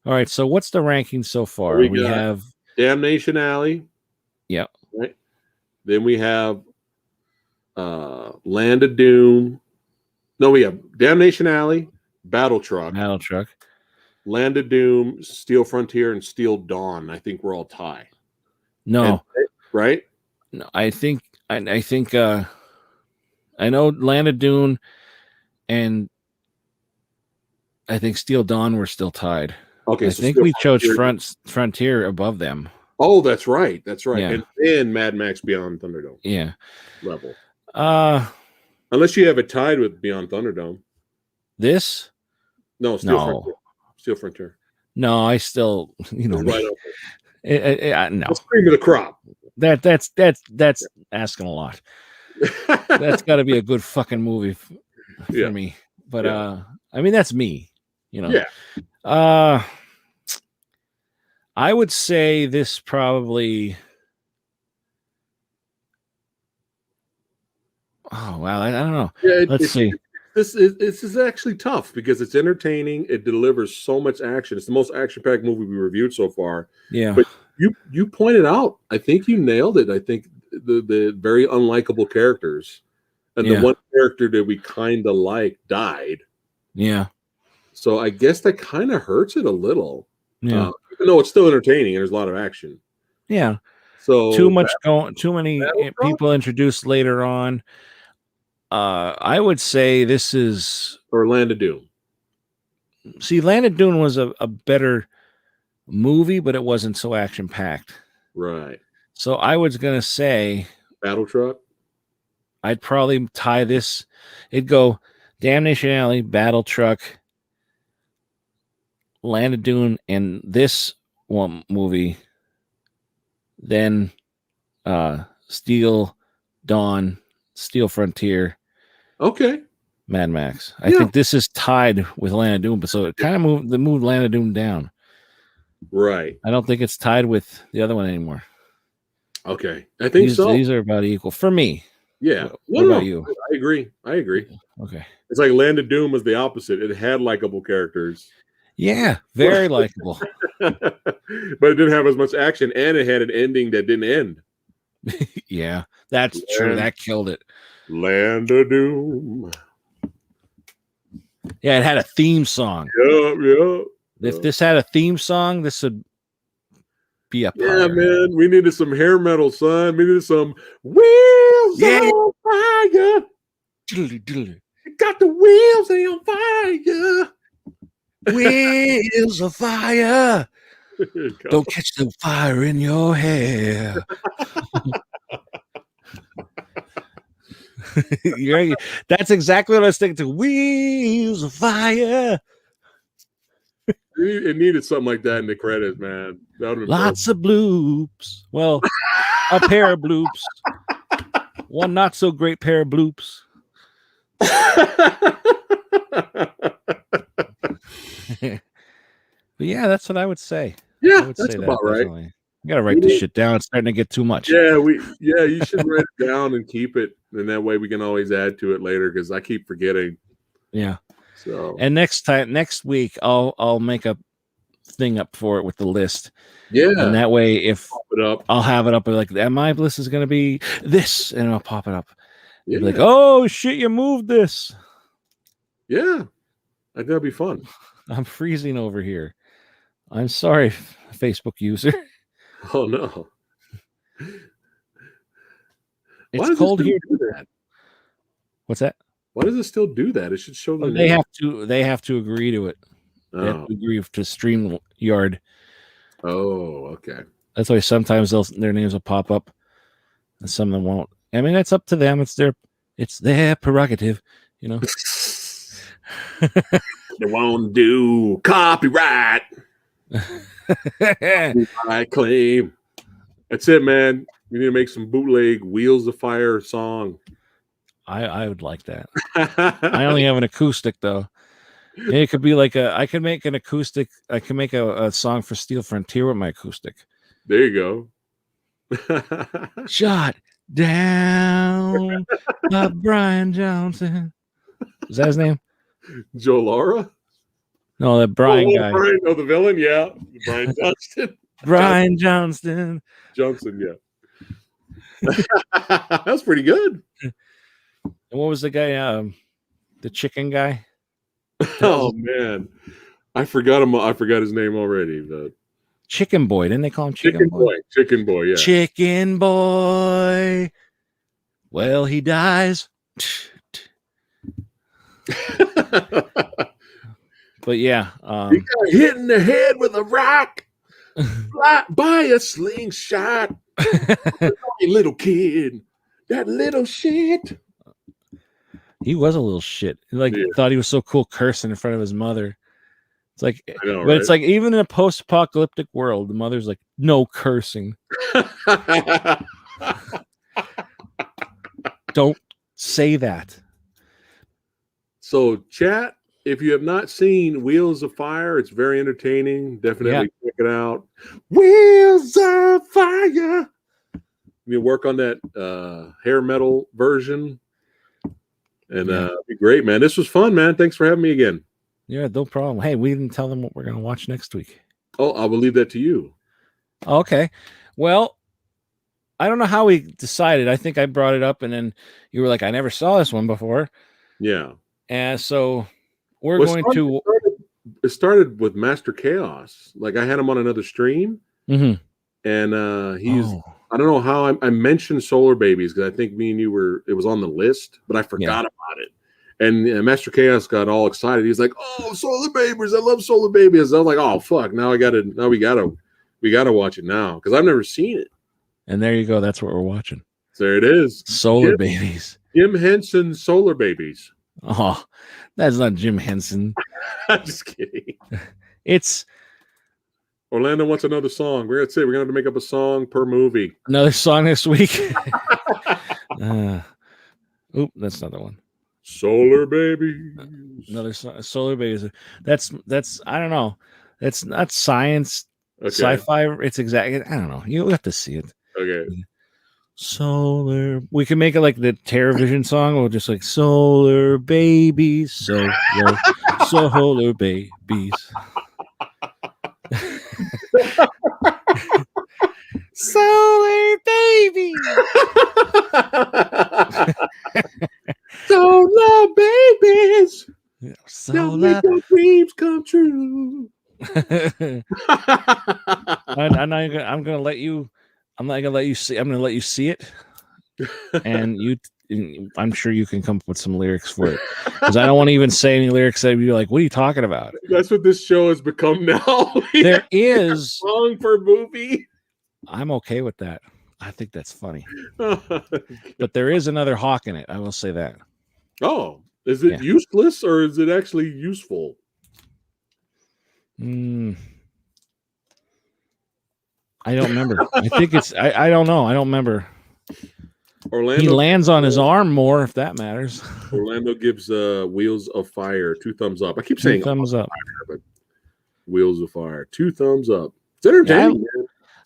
right. So what's the ranking so far? We have
Damnation Alley.
Yeah.
Right. Then we have Land of Doom. No, we have Damnation Alley, Battle Truck, Land of Doom, Steel Frontier, and Steel Dawn. I think we're all tie.
No.
Right?
No, I think I know Land of Doom and I think Steel Dawn were still tied.
Okay,
I think we chose Frontier above them.
Oh, that's right. That's right.
Yeah.
And then Mad Max Beyond Thunderdome.
Yeah.
Level. Unless you have it tied with Beyond Thunderdome.
This?
No, Frontier. Steel Frontier.
No, I still, you know, right no.
It's cream of the crop.
That's asking a lot. That's got to be a good fucking movie for me. But I mean, that's me, you know.
Yeah.
I would say this probably. Oh wow, I don't know.
Yeah,
let's see.
This is actually tough because it's entertaining. It delivers so much action. It's the most action-packed movie we reviewed so far.
Yeah.
But you pointed out, I think you nailed it. I think the very unlikable characters and the one character that we kind of like died.
Yeah.
So I guess that kind of hurts it a little.
Yeah.
Even though it's still entertaining and there's a lot of action.
Yeah.
So
too many people introduced later on. I would say this is
Land of Doom.
See, Land of Doom was a better movie, but it wasn't so action packed.
Right.
So I was gonna say
Battle Truck.
I'd probably tie this. It'd go Damnation Alley, Battle Truck, Land of Doom, and this one movie. Then Steel Dawn, Steel Frontier.
Okay.
Mad Max. I think this is tied with Land of Doom, but so it kind of moved Land of Doom down.
Right.
I don't think it's tied with the other one anymore.
Okay. I think
these are about equal for me.
Yeah.
What about you?
I agree.
Okay.
It's like Land of Doom was the opposite. It had likable characters.
Yeah, very likable.
But it didn't have as much action, and it had an ending that didn't end.
Yeah, that's true. That killed it.
Land of Doom.
Yeah, it had a theme song.
Yeah.
If this had a theme song, this would be up.
Yeah, man. We needed some hair metal, son. We needed some wheels on fire. Got the wheels on fire.
Wheels of fire. Don't catch the fire in your hair. That's exactly what I was thinking to. Wheels of fire.
It needed something like that in the credits, man.
Lots of bloops. Well, a pair of bloops. One not so great pair of bloops. But yeah, that's what I would say.
Yeah, that's about right.
Definitely. You gotta write this shit down. It's starting to get too much.
Yeah, you should write it down and keep it, and that way we can always add to it later because I keep forgetting.
Yeah.
So
and next week I'll make a thing up for it with the list.
Yeah.
And that way if
pop it up.
I'll have it up like my list is gonna be this, and I'll pop it up.
Yeah.
Like, oh shit, you moved this.
Yeah. I think that'd be fun.
I'm freezing over here. I'm sorry, Facebook user.
Oh no.
It's cold here. What's that?
Why does it still do that? It should show the
They have to agree to it. They have to agree to StreamYard.
Oh, okay. That's
why sometimes their names will pop up and some of them won't. I mean, that's up to them. It's their prerogative, you know.
They won't do copyright. I claim. That's it, man. We need to make some bootleg Wheels of Fire song.
I would like that. I only have an acoustic though. And it could be like I could make an acoustic. I can make a song for Steel Frontier with my acoustic.
There you
go. Shot down by Brian Johnson. Is that his name?
Joe Lara?
No, that Brian guy.
Brian, the villain? Yeah. Brian Johnston.
Brian Johnston.
Johnson, yeah. That's pretty good.
And what was the guy? The chicken guy?
Oh man. I forgot him. I forgot his name already. But
Chicken Boy. Didn't they call him Chicken Boy?
Chicken Boy, yeah.
Chicken Boy. Well, he dies. But yeah,
he got hit in the head with a rock by a slingshot. Little kid, that little shit.
He was a little shit. Thought he was so cool cursing in front of his mother. It's like, it's like even in a post-apocalyptic world, the mother's like, no cursing. Don't say that.
So, chat, if you have not seen Wheels of Fire, it's very entertaining. Definitely check it out. Wheels of Fire. You work on that hair metal version. And it'd be great, man. This was fun, man. Thanks for having me again.
Yeah, no problem. Hey, we didn't tell them what we're going to watch next week.
Oh, I will leave that to you.
Okay. Well, I don't know how we decided. I think I brought it up, and then you were like, I never saw this one before.
Yeah.
And so we're going to...
It started with Master Chaos. Like, I had him on another stream.
Mm-hmm.
And he's... I don't know how I mentioned Solar Babies because I think me and you were... It was on the list, but I forgot about it. And Master Chaos got all excited. He's like, "Oh, Solar Babies! I love Solar Babies!" I was like, "Oh fuck! Now we gotta watch it now because I've never seen it."
And there you go. That's what we're watching.
There it is.
Solar Babies.
Jim Henson Solar Babies.
Oh, that's not Jim Henson.
I'm just kidding.
It's
Orlando wants another song. We're gonna have to make up a song per movie.
Another song this week. Oop, that's not the one.
Solar Babies.
Another Solar Babies. That's I don't know. That's not science, sci-fi. It's exactly. I don't know. You'll have to see it.
Okay.
Solar. We can make it like the TerraVision song. We'll just like Solar Babies. Solar Babies. Solar Babies.
Solar Babies.
Solar.
Make your dreams come true.
I'm gonna let you. I'm not gonna let you see. I'm gonna let you see it, and I'm sure you can come up with some lyrics for it because I don't want to even say any lyrics that you're like, "What are you talking about?"
That's what this show has become now.
There is
song per movie.
I'm okay with that. I think that's funny. But there is another hawk in it. I will say that.
Oh, is it useless or is it actually useful?
I don't remember. I think it's. I don't know. I don't remember.
Orlando,
he lands on his arm more, if that matters.
Orlando gives Wheels of Fire 2 thumbs up. I keep saying
thumbs up,
but Wheels of Fire 2 thumbs up. It's entertaining.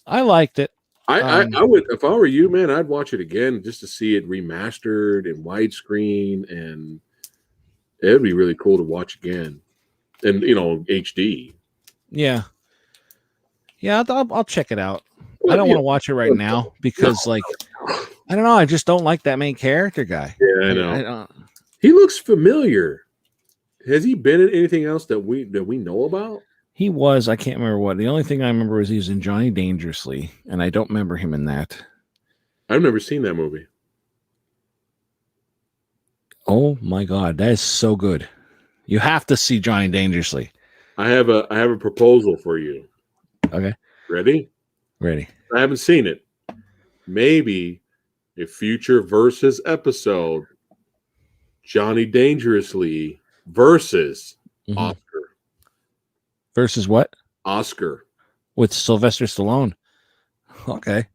I liked it.
I would, if I were you, man, I'd watch it again just to see it remastered in widescreen, and it'd be really cool to watch again, and HD.
Yeah, I'll check it out.
Well,
I don't
yeah.
want to watch it right now because, like, I don't know. I just don't like that main character guy.
Yeah, I know. He looks familiar. Has he been in anything else that we know about?
He was. I can't remember what. The only thing I remember was he was in Johnny Dangerously, and I don't remember him in that.
I've never seen that movie.
Oh my God, that is so good. You have to see Johnny Dangerously.
I have a proposal for you.
Okay.
Ready?
Ready.
I haven't seen it. Maybe a future versus episode, Johnny Dangerously versus Oscar.
Versus what?
Oscar.
With Sylvester Stallone. Okay.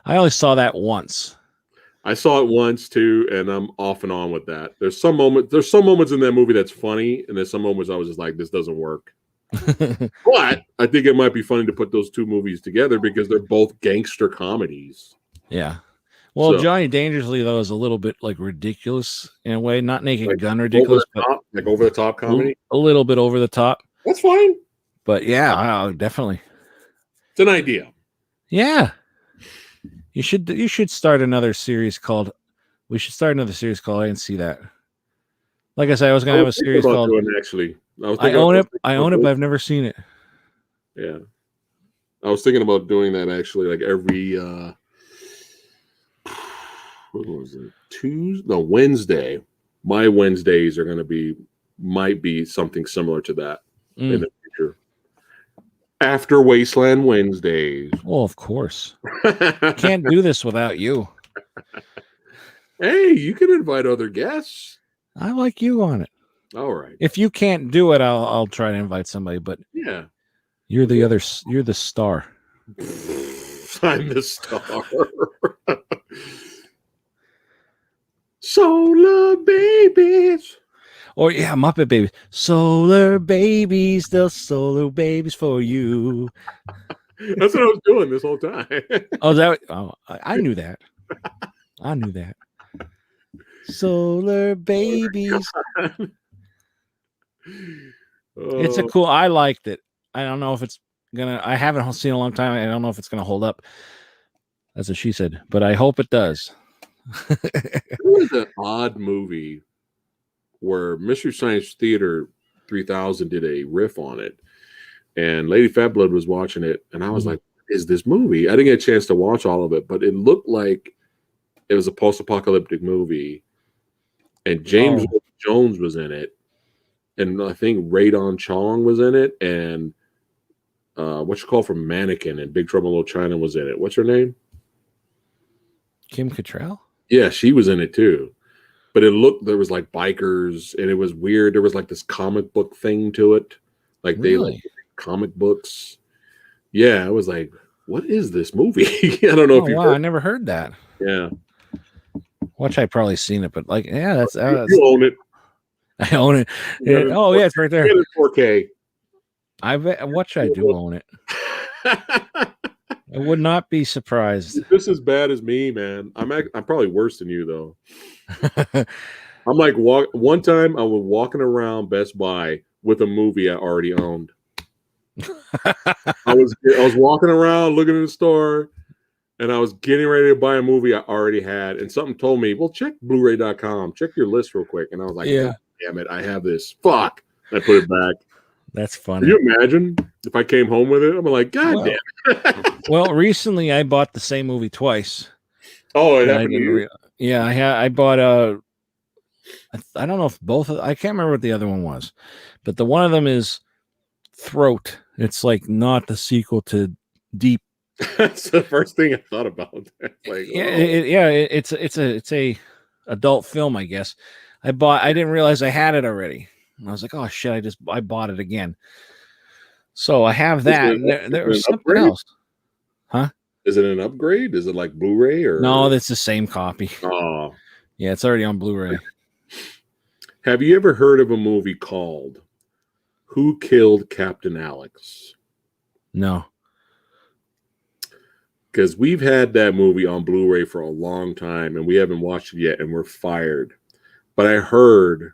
I only saw that once.
I saw it once too, and I'm off and on with that. There's some moments in that movie that's funny, and there's some moments I was just like, this doesn't work. But I think it might be funny to put those two movies together because they're both gangster comedies.
Yeah. Well, Johnny Dangerously, though, is a little bit like ridiculous in a way. Not Naked Gun ridiculous, but
like over the top comedy.
A little bit over the top.
That's fine.
But yeah, definitely.
It's an idea.
Yeah. You should start another series called. We should start another series called I Didn't See That. Like I said, I was gonna have a series called.
Actually,
I own it. I own it, but I've never seen it.
Yeah, I was thinking about doing that actually, like every what was it? Tuesday? No, Wednesday. My Wednesdays are going to might be something similar to that in the future. After Wasteland Wednesdays.
Well, of course. Can't do this without you.
Hey, you can invite other guests.
I like you on it.
All right.
If you can't do it, I'll try to invite somebody. But
yeah,
you're the star.
I'm the star. Solar babies.
Oh yeah, Muppet Babies. Solar babies, the solar babies for you.
That's what I was doing this whole time.
I knew that. I knew that. Solar babies. It's a cool. I liked it. I don't know if it's gonna. I haven't seen it in a long time. I don't know if it's gonna hold up. That's what she said, but I hope it does.
It was an odd movie where Mystery Science Theater 3000 did a riff on it, and Lady Fat Blood was watching it, and I was like, "Is this movie?" I didn't get a chance to watch all of it, but it looked like it was a post-apocalyptic movie, and James Jones was in it, and I think Radon Chong was in it, and what you call from Mannequin and Big Trouble in Little China was in it. What's her name?
Kim Cattrall?
Yeah, she was in it too. But there was like bikers, and it was weird. There was like this comic book thing to it. Like they like comic books. Yeah, I was like, what is this movie? I don't know if you
I never heard that.
Yeah.
Which I probably seen it, but like, yeah, that's
you own it.
I own it. Yeah, yeah, it's right there.
4K.
I do own it. I would not be surprised.
This is bad as me, man. I'm probably worse than you though. I'm like one time I was walking around Best Buy with a movie I already owned. I was walking around looking in the store, and I was getting ready to buy a movie I already had, and something told me, well, check Blu-ray.com, check your list real quick. And I was like, yeah, God damn it, I have this. Fuck. I put it back.
That's funny.
Can you imagine if I came home with it? I'm like, God damn it.
Well, recently I bought the same movie twice.
Oh, it happened to you?
Yeah, I bought I don't know if I can't remember what the other one was, but the one of them is Throat. It's like not the sequel to Deep.
That's the first thing I thought about. Like,
it's a adult film, I guess. I didn't realize I had it already. And I was like, oh shit, I bought it again. So I have that. There was something else. Huh?
Is it an upgrade? Is it like Blu-ray or
no, that's the same copy.
Oh.
Yeah, it's already on Blu-ray.
Have you ever heard of a movie called Who Killed Captain Alex?
No.
because we've had that movie on Blu-ray for a long time, and we haven't watched it yet, and we're fired. But I heard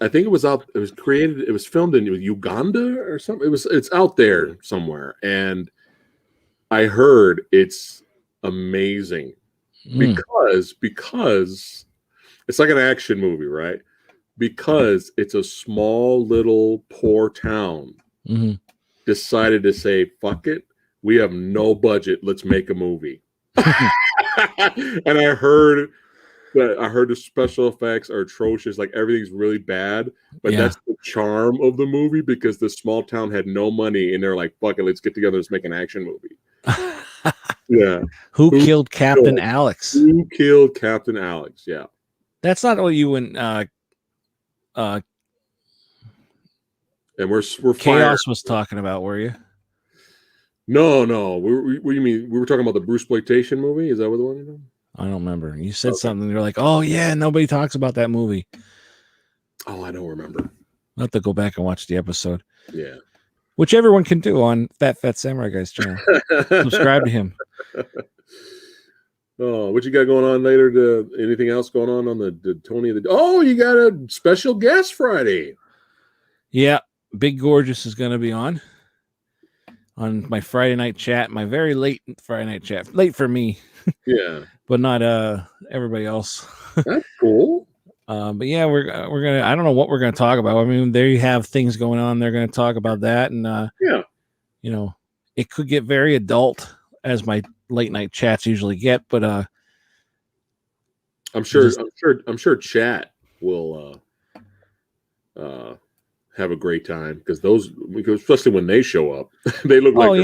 I think it was out. It was created. It was filmed in Uganda or something. It's out there somewhere, and I heard it's amazing because it's like an action movie, right? Because it's a small little poor town decided to say, fuck it, we have no budget, let's make a movie. And I heard the special effects are atrocious, like everything's really bad, but that's the charm of the movie, because the small town had no money and they're like, fuck it, let's get together, let's make an action movie. Yeah.
Who killed Captain Alex?
Who killed Captain Alex? Yeah.
That's not what you and
we're
Chaos
fired.
was talking about, were you?
No. What do you mean? We were talking about the Bruceploitation movie? Is that what the one you know?
I don't remember. You said something. You're like, oh yeah, nobody talks about that movie.
Oh, I don't remember.
I'll have to go back and watch the episode.
Yeah.
Which everyone can do on That Fat Samurai Guy's channel. Subscribe to him.
Oh, what you got going on later? Anything else going on the Tony of the... Oh, you got a special guest Friday.
Yeah. Big Gorgeous is going to be on my Friday night chat, my very late Friday night chat. Late for me.
Yeah.
But not everybody else.
That's cool.
But yeah, we're gonna. I don't know what we're gonna talk about. I mean, there you have things going on. They're gonna talk about that, and you know, it could get very adult, as my late night chats usually get. But
I'm sure chat will have a great time, because especially when they show up, they look like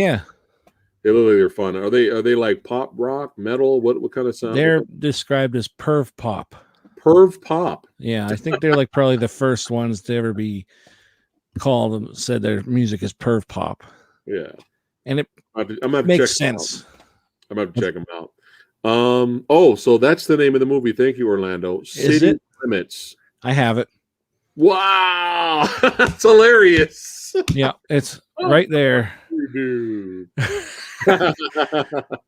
they look like they're fun. Are they like pop, rock, metal? What kind of sound?
They're described as perv pop.
Perv pop.
Yeah, I think they're like probably the first ones to ever be called and said their music is perv pop.
Yeah,
and
I'm gonna
makes sense.
I'm gonna have to check them out. Oh, so that's the name of the movie. Thank you, Orlando. City Limits.
I have it.
Wow, that's hilarious.
Yeah, it's right there.
Dude.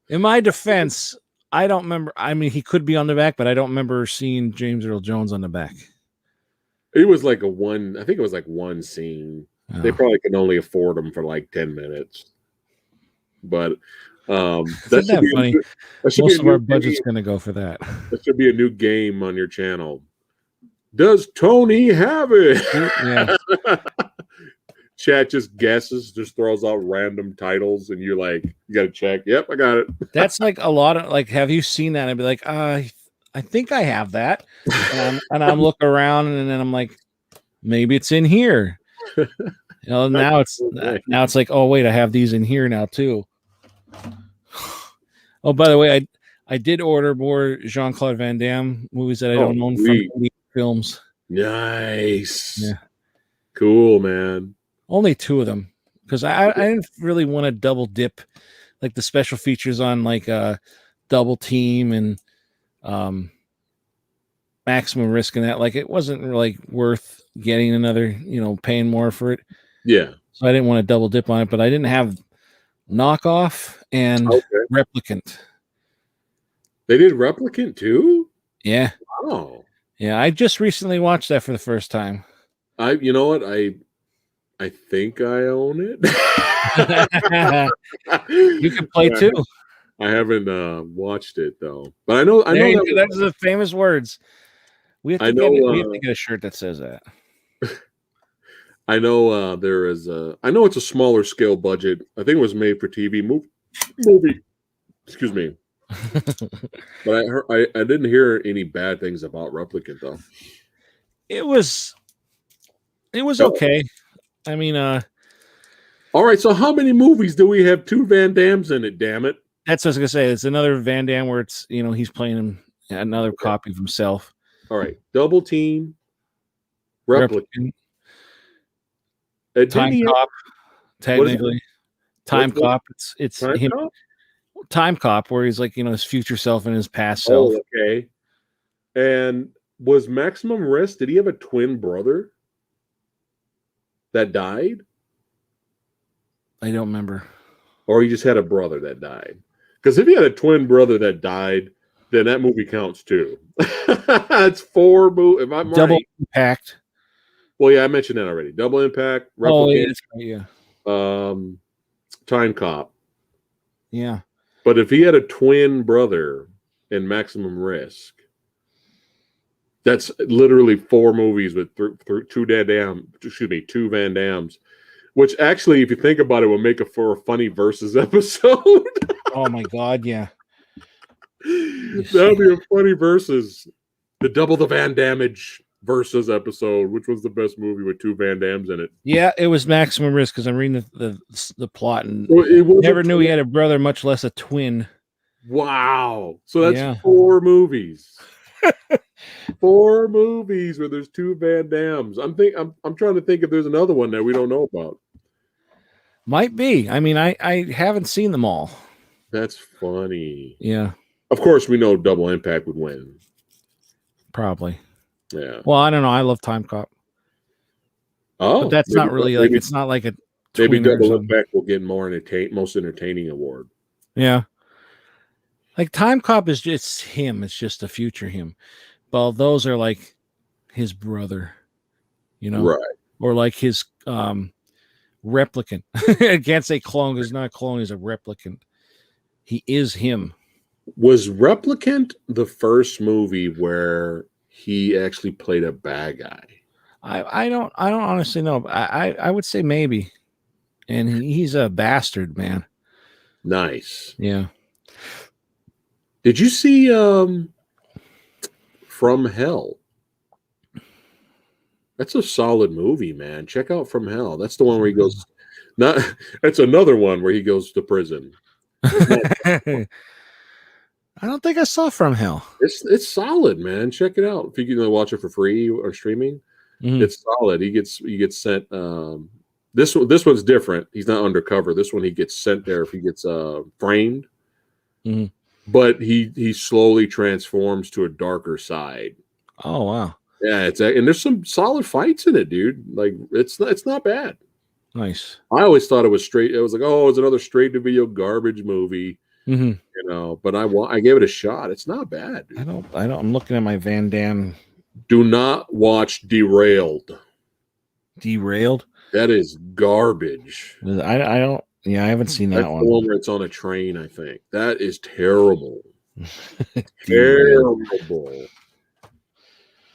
In my defense, I don't remember. I mean, he could be on the back, but I don't remember seeing James Earl Jones on the back.
It was like I think it was like one scene. Oh. They probably can only afford them for like 10 minutes. But
that's funny. Most of our budget's going to go for that.
That should be a new game on your channel. Does Tony have it?
Yeah.
Chat just guesses, just throws out random titles, and you're like, you got to check. Yep, I got it.
That's like a lot of like, have you seen that? I'd be like, I think I have that, and I'm looking around, and then I'm like, maybe it's in here. You know, now it's like, oh wait, I have these in here now too. Oh, by the way, I did order more Jean-Claude Van Damme movies that I don't own from films.
Nice.
Yeah.
Cool, man.
Only 2 of them, because I didn't really want to double dip like the special features on like Double Team and Maximum Risk and that. Like it wasn't really worth getting another, paying more for it.
Yeah.
So I didn't want to double dip on it, but I didn't have Knockoff and Replicant.
They did Replicant too?
Yeah.
Wow.
Yeah, I just recently watched that for the first time.
You know what? I think I own it.
You can play too.
I haven't watched it though, but I know
that's the famous words. We have to get a shirt that says that.
I know there is I know it's a smaller scale budget. I think it was made for TV movie. Excuse me. But I didn't hear any bad things about Replicant though.
It was okay. I mean,
all right. So how many movies do we have 2 Van Dammes in it? Damn it!
That's what I was gonna say. It's another Van Damme where it's he's playing another copy of himself.
All right, Double Team, Replicant,
Time Cop. Technically, Time Cop. It's
Time
him.
Cop?
Time Cop, where he's like his future self and his past self.
Oh, okay. And was Maximum Risk? Did he have a twin brother that died?
I don't remember.
Or he just had a brother that died? Because if he had a twin brother that died, then that movie counts too. It's 4 movies. If I'm
Double
right.
Impact.
Well, yeah, I mentioned that already. Double Impact,
Oh, yeah,
Replicant,
that's right, yeah.
Time Cop.
Yeah.
But if he had a twin brother in Maximum Risk, that's literally 4 movies with 2 Van Dams. Which actually, if you think about it, will make it for a funny versus episode.
Oh my God, yeah.
That would be a funny versus. The Double the Van Damage versus episode, which was the best movie with 2 Van Dams in it.
Yeah, it was Maximum Risk because I'm reading the plot and
Well, it
never knew he had a brother, much less a twin.
Wow. So that's 4 movies. 4 movies where there's 2 Van Dams. I'm trying to think if there's another one that we don't know about.
Might be. I mean, I haven't seen them all.
That's funny.
Yeah.
Of course, we know Double Impact would win.
Probably.
Yeah.
Well, I don't know. I love Time Cop.
Oh,
but that's not really like it's not like a
maybe Double Impact will get most entertaining award.
Yeah. Like Time Cop is just him. It's just a future him. Well, those are like his brother, you know,
right?
Or like his replicant. I can't say clone. He's not a clone. He's a replicant. He is him.
Was Replicant the first movie where he actually played a bad guy?
I don't honestly know. I would say maybe. And he's a bastard, man.
Nice.
Yeah.
Did you see From Hell? That's a solid movie, man. Check out From Hell. That's the one where he goes. That's another one where he goes to prison.
I don't think I saw From Hell.
It's solid, man. Check it out if you can watch it for free or streaming. Mm-hmm. It's solid. He gets sent. This one's different. He's not undercover. This one he gets sent there if he gets framed.
Mm-hmm.
But he slowly transforms to a darker side.
Oh wow!
Yeah, and there's some solid fights in it, dude. Like it's not bad.
Nice.
I always thought it was straight. It was like, oh, it's another straight to video garbage movie.
Mm-hmm.
You know, but I gave it a shot. It's not bad, dude.
I don't. I'm looking at my Van Damme.
Do not watch Derailed.
Derailed?
That is garbage.
I don't. Yeah, I haven't seen that one.
The one where it's on a train, I think. That is terrible. Terrible.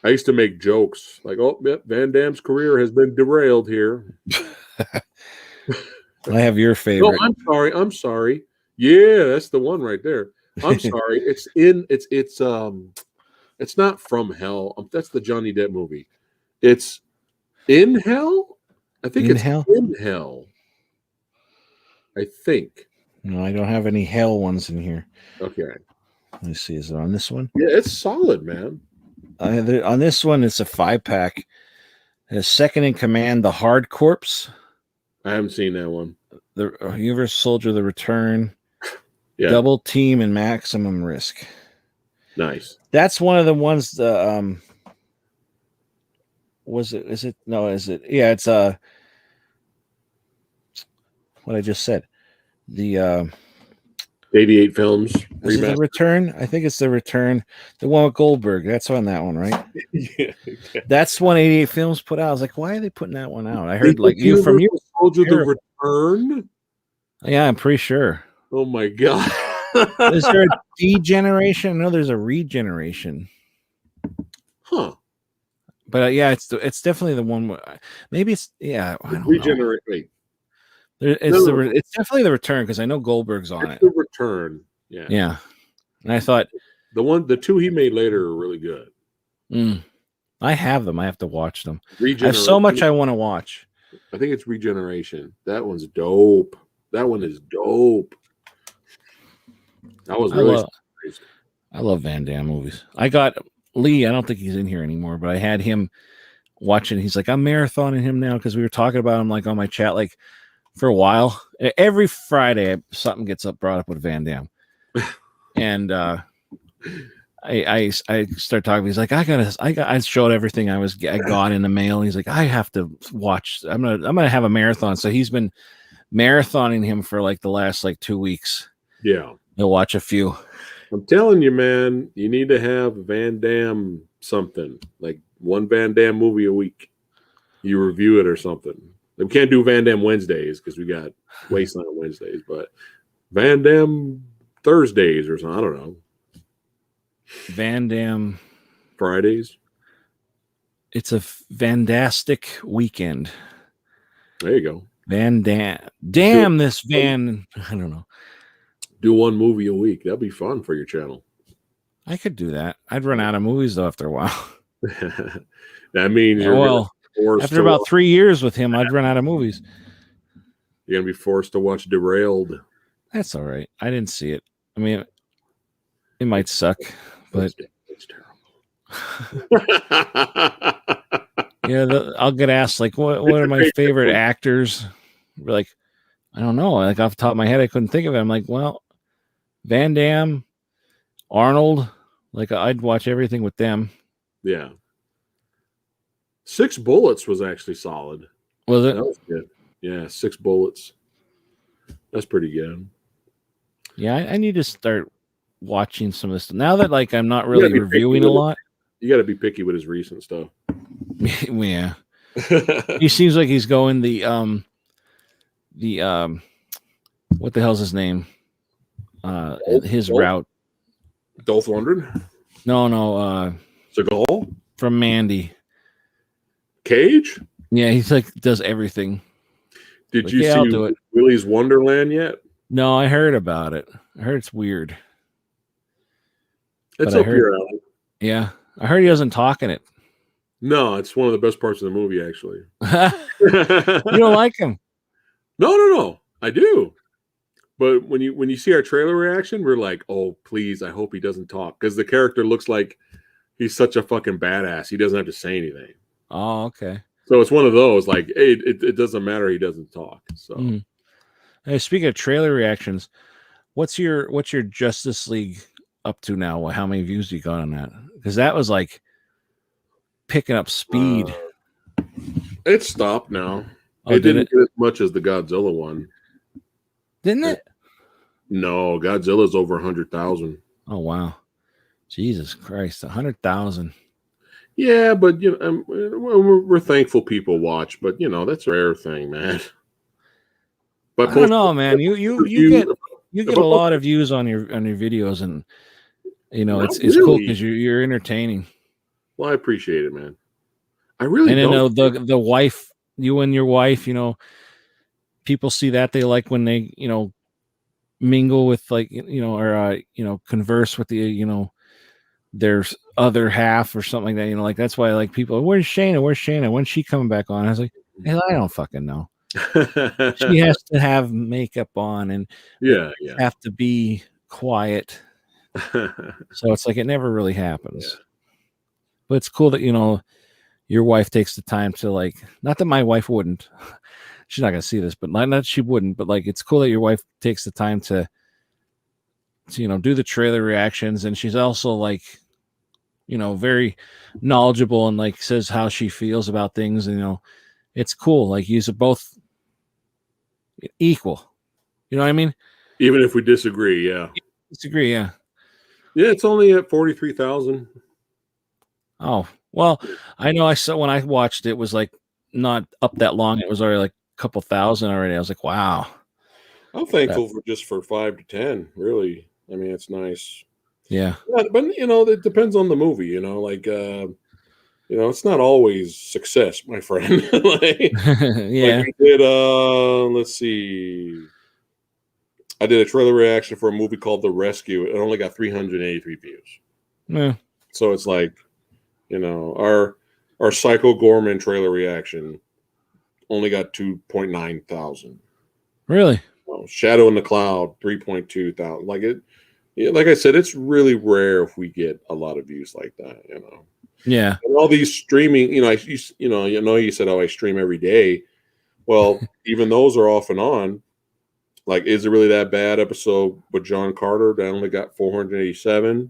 I used to make jokes like, oh, yep, Van Damme's career has been derailed here.
I have your favorite.
No, I'm sorry. Yeah, that's the one right there. I'm sorry. It's not From Hell. That's the Johnny Depp movie. It's In Hell? I think it's In Hell. I think.
No, I don't have any hell ones in here.
Okay.
Let me see. Is it on this one?
Yeah, it's solid, man.
On this one, it's a 5-pack. Second in Command, The Hard Corpse.
I haven't seen that one.
The Universal Soldier, The Return.
Yeah.
Double Team and Maximum Risk.
Nice.
That's one of the ones. Was it? Is it? No. Is it? Yeah. It's what I just said. The
88 Films.
Is it The Return? I think it's The Return. The one with Goldberg. That's on that one, right?
Yeah.
That's one 88 Films put out. I was like, why are they putting that one out? I heard like you from you.
Soldier The Return.
Yeah, I'm pretty sure.
Oh my god.
Is there a degeneration? No, there's a regeneration.
Huh.
But yeah, it's definitely the one. Maybe it's I don't
regenerate.
Know. It's definitely The Return because I know Goldberg's on it.
The Return. Yeah.
Yeah. And I thought
the 2 he made later are really good.
I have them. I have to watch them. I have so much I want to watch.
I think it's Regeneration. That one's dope. That one is dope. That was really surprised.
I love Van Damme movies. I got Lee. I don't think he's in here anymore, but I had him watching. He's like, I'm marathoning him now because we were talking about him like on my chat like for a while. Every Friday, something gets brought up with Van Damme, and I start talking. He's like, I showed everything I got in the mail. He's like, I have to watch. I'm gonna have a marathon. So he's been marathoning him for like the last like 2 weeks.
Yeah.
You'll watch a few.
I'm telling you, man, you need to have Van Damme something, like one Van Damme movie a week. You review it or something. We can't do Van Damme Wednesdays because we got Wasteland Wednesdays, but Van Damme Thursdays or something. I don't know.
Van Damme
Fridays.
It's a Vandastic weekend.
There you go.
Van Damme. Damn this Van. I don't know.
Do one movie a week. That'd be fun for your channel.
I could do that. I'd run out of movies though after a while.
That means
after about 3 years with him, I'd run out of movies.
You're gonna be forced to watch Derailed.
That's all right. I didn't see it. I mean, it might suck, but
it's terrible.
Yeah, I'll get asked like, what are my favorite actors? We're like, I don't know. Like off the top of my head, I couldn't think of it. I'm like, well, Van Damme, Arnold. Like I'd watch everything with them.
Yeah. 6 Bullets was actually solid.
Was it?
That was good. Yeah, 6 Bullets. That's pretty good.
Yeah, I need to start watching some of this now that like I'm not really reviewing a lot.
You got to be picky with his recent stuff.
Yeah. He seems like he's going the what the hell's his name? His route.
Dolph Lundgren?
No,
Seagal?
From Mandy.
Cage?
Yeah, he's like does everything.
Did
like,
you see Willy's Wonderland yet?
No, I heard about it. I heard it's weird.
It's up your alley.
Yeah. I heard he doesn't talk in it.
No, it's one of the best parts of the movie, actually.
You don't like him?
No. I do. But when you see our trailer reaction, we're like, oh, please, I hope he doesn't talk. Because the character looks like he's such a fucking badass. He doesn't have to say anything.
Oh, okay.
So it's one of those, like, hey, it doesn't matter he doesn't talk. So
Hey, speaking of trailer reactions, what's your Justice League up to now? How many views you got on that? Because that was like picking up speed.
It stopped now.
Oh,
it didn't get as much as the Godzilla one.
Didn't it?
No, Godzilla's over 100,000.
Oh, wow. Jesus Christ, 100,000.
Yeah, but you know, we're thankful people watch, but you know, that's a rare thing, man. But
I don't know, man. You get a lot of views on your videos, and you know it's cool because you're entertaining.
Well, I appreciate it, man. I really
and then the wife, you and your wife, you know, people see that they like when they mingle with like or converse with the their other half or something like that. Like that's why like people, where's Shayna? When's she coming back on? I was like, hey, I don't fucking know. She has to have makeup on and have to be quiet. So it's like it never really happens. Yeah. But it's cool that your wife takes the time to like, not that my wife wouldn't. She's not gonna see this, but not she wouldn't. But like it's cool that your wife takes the time to do the trailer reactions, and she's also like very knowledgeable and like says how she feels about things. And it's cool. Like you're both equal. You know what I mean?
Even if we disagree, yeah.
Disagree, yeah.
Yeah, it's only at 43,000.
Oh, well, I know I saw when I watched it was like not up that long. It was already like a couple thousand already. I was like, wow.
I'm thankful for 5 to 10, really. I mean, it's nice.
Yeah.
But it depends on the movie, like it's not always success, my friend.
Yeah.
Like we did let's see. I did a trailer reaction for a movie called The Rescue. It only got 383 views.
Yeah.
So it's like, our Psycho Gorman trailer reaction only got 2.9 thousand.
Really?
Shadow in the Cloud, 3.2 thousand. Like I said, it's really rare if we get a lot of views like that,
Yeah.
And all these streaming, you said, oh, I stream every day. Well, even those are off and on. Like, Is It Really That Bad episode with John Carter that only got 487.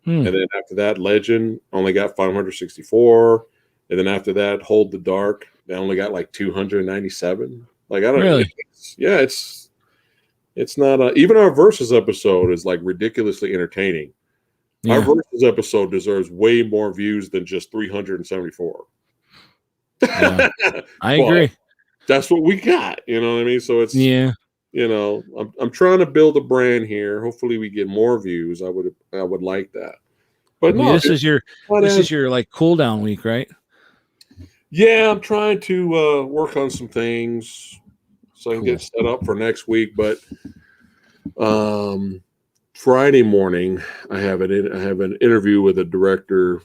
And then after that, Legend only got 564. And then after that, Hold the Dark, they only got like 297. Like, I don't
really?
It's It's not even our versus episode is like ridiculously entertaining.
Yeah.
Our versus episode deserves way more views than just 374.
Yeah. I agree.
That's what we got. You know what I mean? So it's
yeah.
You know, I'm trying to build a brand here. Hopefully, we get more views. I would like that. But no,
this is your like cool down week, right?
Yeah, I'm trying to work on some things so I can get set up for next week. But Friday morning, I have an interview with a director.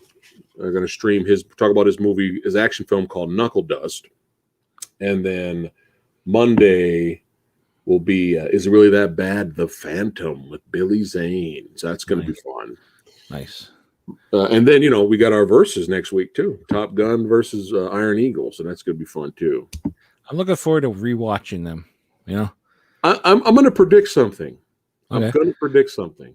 I'm going to talk about his action film called Knuckle Dust, and then Monday will be Is It Really That Bad? The Phantom with Billy Zane. So that's going to be fun.
Nice.
And then, we got our verses next week too. Top Gun versus Iron Eagle. So that's going to be fun too.
I'm looking forward to rewatching them.
I'm going to predict something.
Okay.
I'm going to predict something.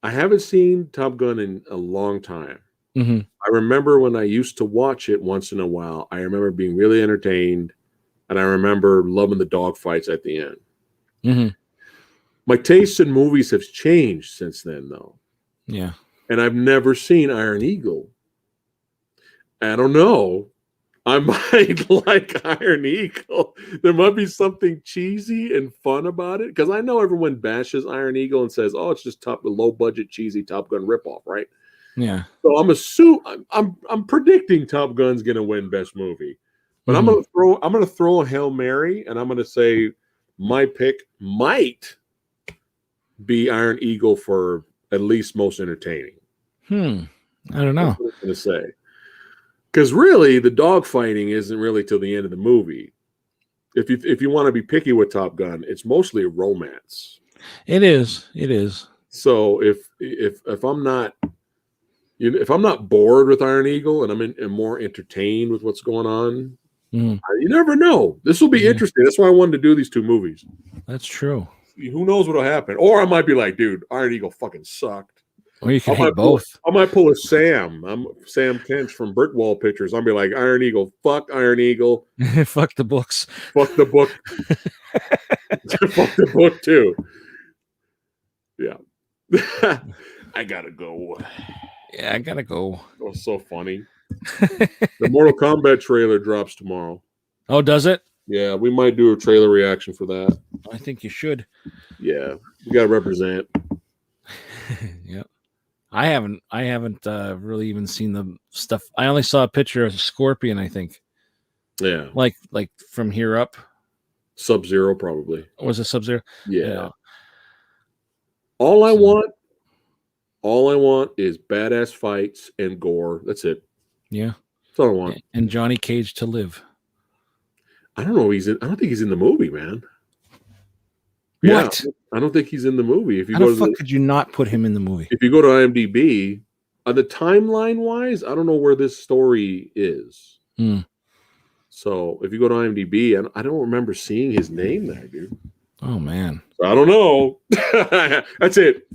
I haven't seen Top Gun in a long time.
Mm-hmm.
I remember when I used to watch it once in a while. I remember being really entertained. And I remember loving the dogfights at the end.
Mm-hmm.
My tastes in movies have changed since then, though.
Yeah.
And I've never seen Iron Eagle. I don't know. I might like Iron Eagle. There might be something cheesy and fun about it. Because I know everyone bashes Iron Eagle and says, "Oh, it's just low budget, cheesy Top Gun ripoff," right?
Yeah.
So I'm predicting Top Gun's gonna win Best Movie. But I'm gonna throw a Hail Mary, and I'm gonna say my pick might be Iron Eagle for at least most entertaining.
I don't know.
That's what I'm gonna say. Because really, the dogfighting isn't really till the end of the movie. If you want to be picky with Top Gun, it's mostly a romance.
It is. It is.
So if I'm not bored with Iron Eagle and I'm more entertained with what's going on, you never know. This will be interesting. That's why I wanted to do these two movies.
That's true.
Who knows what'll happen? Or I might be like, dude, Iron Eagle fucking sucked.
Or you can hate both.
I might pull a Sam. I'm Sam Tench from Brick Wall Pictures. I'll be like, Iron Eagle, fuck Iron Eagle.
Fuck the books.
Fuck the book. Fuck the book too. Yeah. I gotta go.
Yeah, I gotta go.
It was so funny. The Mortal Kombat trailer drops tomorrow.
Oh, does it?
Yeah, we might do a trailer reaction for that.
I think you should.
Yeah, we gotta represent.
Yep. I haven't really even seen the stuff. I only saw a picture of Scorpion, I think.
Yeah.
Like from here up.
Sub-Zero, probably.
Was it Sub-Zero?
Yeah. All I want is badass fights and gore. That's it.
Yeah.
That's all I want.
And Johnny Cage to live.
I don't know. I don't think he's in the movie, man.
What?
Yeah, I don't think he's in the movie.
How the fuck could you not put him in the movie?
If you go to IMDb, the timeline wise, I don't know where this story is. So if you go to IMDb, I don't remember seeing his name there, dude.
Oh man,
so I don't know. That's it.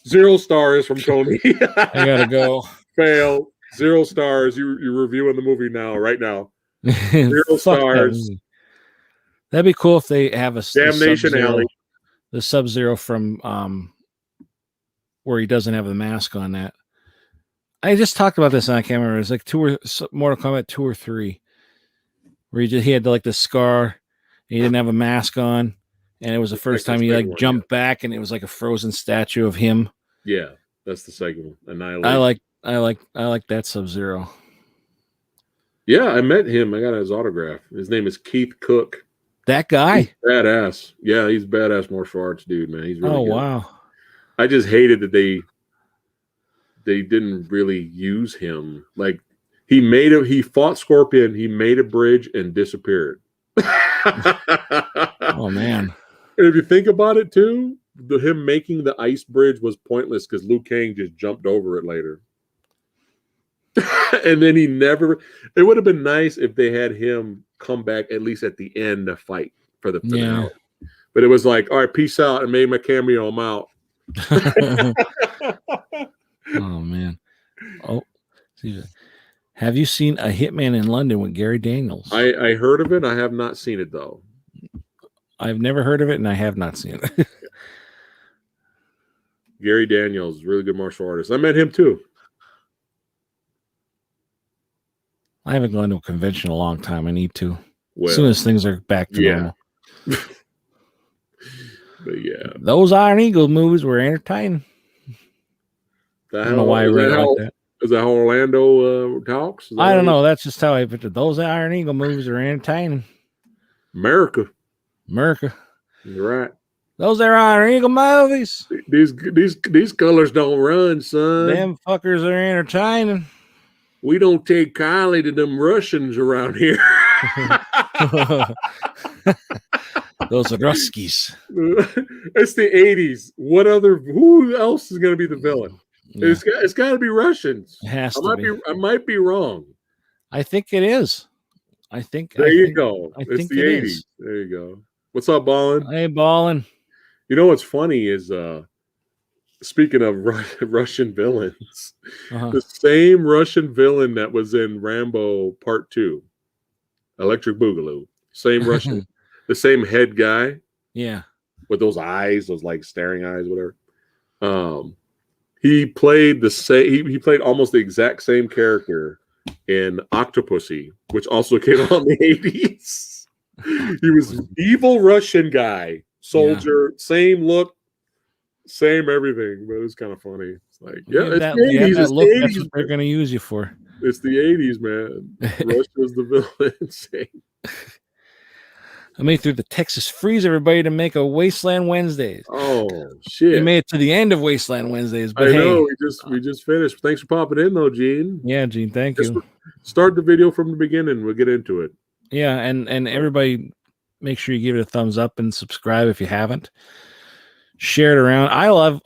0 stars from Tony.
I gotta go.
Fail. 0 stars. You're reviewing the movie right now. 0 stars.
That'd be cool if they have a
Damnation Alley.
The Sub-Zero from where he doesn't have the mask on. That I just talked about this and I can't remember. It's like Mortal Kombat 2 or 3, where he had like the scar. He didn't have a mask on, and it was the first time he jumped back, and it was like a frozen statue of him.
Yeah, that's the second one. Annihilation.
I like that Sub-Zero.
Yeah, I met him. I got his autograph. His name is Keith Cook.
That guy?
He's badass. Yeah, he's badass martial arts dude, man. He's really good.
Wow.
I just hated that they didn't really use him. Like he fought Scorpion, he made a bridge and disappeared.
Oh man.
And if you think about it too, him making the ice bridge was pointless because Liu Kang just jumped over it later. And then it would have been nice if they had him come back at least at the end to fight for the finale. Yeah. But it was like, all right, peace out, and made my cameo, I'm out.
Oh man. Oh, have you seen A Hitman in London with Gary Daniels?
I heard of it. I have not seen it though.
I've never heard of it, and I have not seen it.
Gary Daniels, really good martial artist. I met him too.
I haven't gone to a convention in a long time. I need to.
Well,
as soon as things are back to normal.
But yeah.
Those Iron Eagle movies were entertaining. I don't know why I read it like that.
Is that how Orlando talks?
I don't know. That's just how I picture those Iron Eagle movies are entertaining.
America.
You're
right.
Those are Iron Eagle movies.
These colors don't run, son.
Them fuckers are entertaining.
We don't take kindly to them Russians around here.
Those are Ruskies.
It's the 80s. Who else is going to be the villain? Yeah. It's got to be Russians.
It has to be.
I might be wrong.
I think it is.
There you go. It's the 80s. Is. There you go. What's up, Ballin?
Hey, Ballin.
You know what's funny is, speaking of Russian villains, the same Russian villain that was in Rambo Part 2, Electric Boogaloo, same Russian, the same head guy.
Yeah.
With those eyes, those like staring eyes, whatever. He played the same. He played almost the exact same character in Octopussy, which also came out in the 80s. He was an evil Russian guy, soldier, same look, same everything, but it was kind of funny. It's like, it's the 80s.
That look, that's what they're going to use you for.
It's the 80s, man. Russia's the villain.
I made through the Texas freeze, everybody, to make a Wasteland Wednesdays.
Oh shit!
We made it to the end of Wasteland Wednesdays. But
I know we just finished. Thanks for popping in, though, Gene.
Yeah, Gene, thank you.
Start the video from the beginning. We'll get into it.
Yeah, and everybody, make sure you give it a thumbs up and subscribe if you haven't. Share it around. I love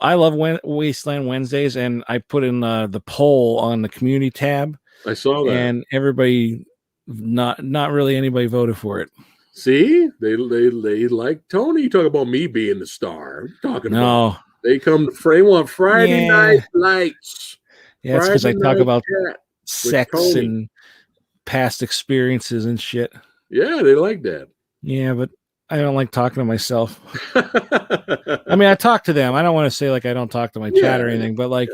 Wasteland Wednesdays, and I put in the poll on the community tab.
I saw that,
and everybody, not really anybody voted for it.
See, they like Tony. Talk about me being the star. Talking about they come to frame on Friday night lights.
Yeah, it's because I talk about sex and past experiences and shit.
Yeah, they like that.
Yeah, but I don't like talking to myself. I mean, I talk to them. I don't want to say like I don't talk to my chat or anything, but like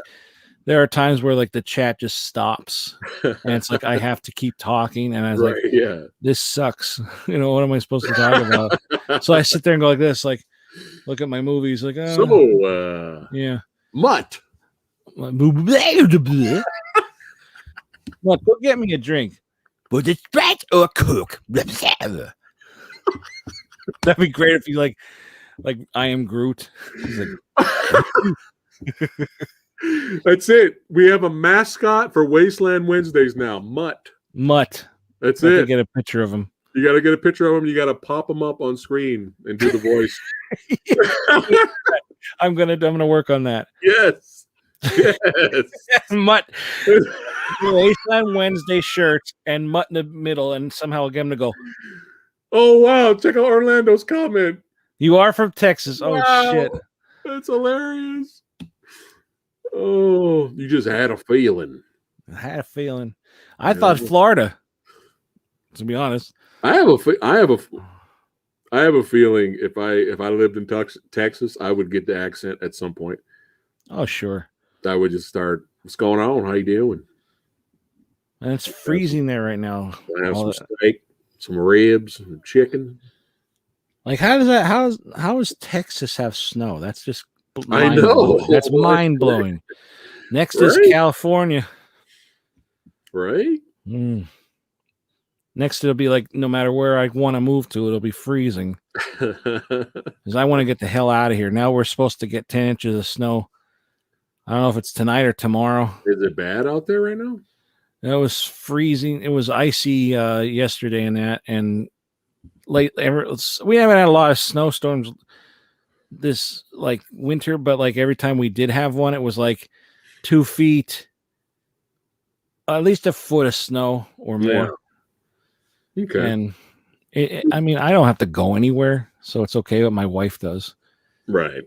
there are times where like the chat just stops and it's like I have to keep talking, and I was like, this sucks. You know, what am I supposed to talk about? So I sit there and go like this, like look at my movies, like
Mutt.
What? Go get me a drink. Would it stretch or cook? That'd be great if you like I am Groot. He's like,
that's it. We have a mascot for Wasteland Wednesdays now. Mutt. That's it.
Get a picture of him.
You got to get a picture of him. You got to pop him up on screen and do the voice.
I'm gonna work on that.
Yes.
Mutt. Wasteland Wednesday shirts and Mutt in the middle, and somehow I'll get him to go.
Oh wow! Check out Orlando's comment.
You are from Texas. Oh shit!
That's hilarious. Oh, you just had a feeling.
I thought Florida. To be honest,
I have a feeling if I lived in Texas, I would get the accent at some point.
Oh sure.
I would just start. What's going on? How you doing?
And it's freezing there right now.
I have some steak, some ribs, some chicken.
Like how does Texas have snow? That's just
I know.
That's mind blowing. Next is California.
Right?
Next it'll be like no matter where I want to move to, it'll be freezing. Because I want to get the hell out of here. Now we're supposed to get 10 inches of snow. I don't know if it's tonight or tomorrow.
Is it bad out there right now?
It was freezing. It was icy yesterday and we haven't had a lot of snowstorms this like winter, but like every time we did have one, it was like 2 feet, at least a foot of snow or more.
Okay.
And I mean, I don't have to go anywhere, so it's okay, but my wife does.
Right.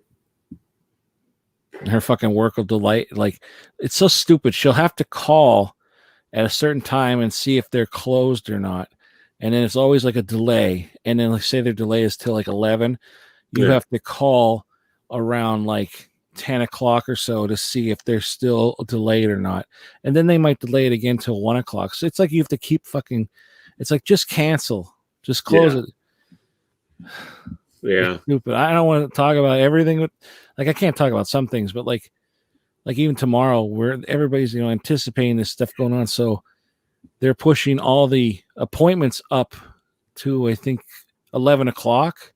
Her fucking work will delight. Like, it's so stupid. She'll have to call at a certain time and see if they're closed or not. and then it's always like a delay, and then like say their delay is till like 11, you
Yeah.
have to call around like 10 o'clock or so to see if they're still delayed or not, and then they might delay it again till 1 o'clock. So it's like you have to keep fucking. It's like just cancel, just close it.
Yeah.
It's stupid. I don't want to talk about everything. Like I can't talk about some things, but like even tomorrow, where everybody's anticipating this stuff going on, so they're pushing all the appointments up to I think 11 o'clock.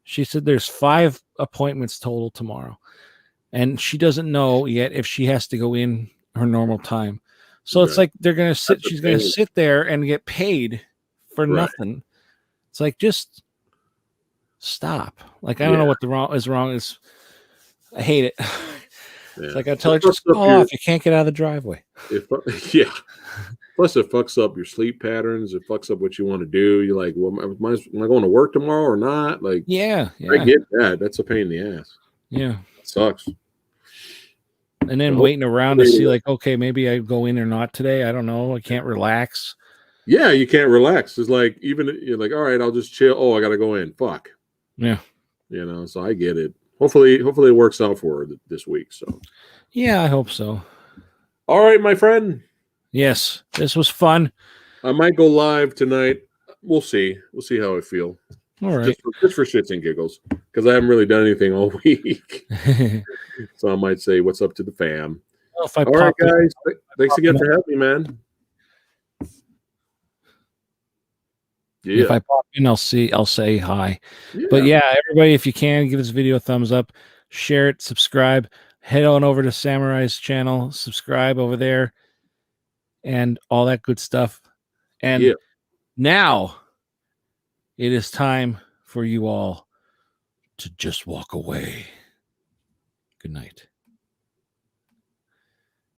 She said there's 5 appointments total tomorrow, and she doesn't know yet if she has to go in her normal time. So it's like they're gonna sit. She's gonna sit there and get paid for nothing. It's like just stop. Like I don't know what the wrong is. I hate it. It's like I tell her just call off. You can't get out of the driveway.
Yeah. Plus, it fucks up your sleep patterns. It fucks up what you want to do. You're like, well, am I going to work tomorrow or not? Like,
yeah.
I get that. That's a pain in the ass.
Yeah,
it sucks.
And then waiting around to see, like, okay, maybe I go in or not today. I don't know. I can't relax.
Yeah, you can't relax. It's like even you're like, all right, I'll just chill. Oh, I got to go in. Fuck.
Yeah.
So I get it. Hopefully it works out for her this week. So.
Yeah, I hope so.
All right, my friend.
Yes, this was fun.
I might go live tonight. We'll see. We'll see how I feel.
All right.
Just for shits and giggles, because I haven't really done anything all week. So I might say, what's up to the fam?
Well,
all right, guys. Thanks again for having me, man. Yeah.
If I pop in, I'll say hi. Yeah. But yeah, everybody, if you can, give this video a thumbs up, share it, subscribe, head on over to Samurai's channel, subscribe over there, and all that good stuff. And now it is time for you all to just walk away. Good night.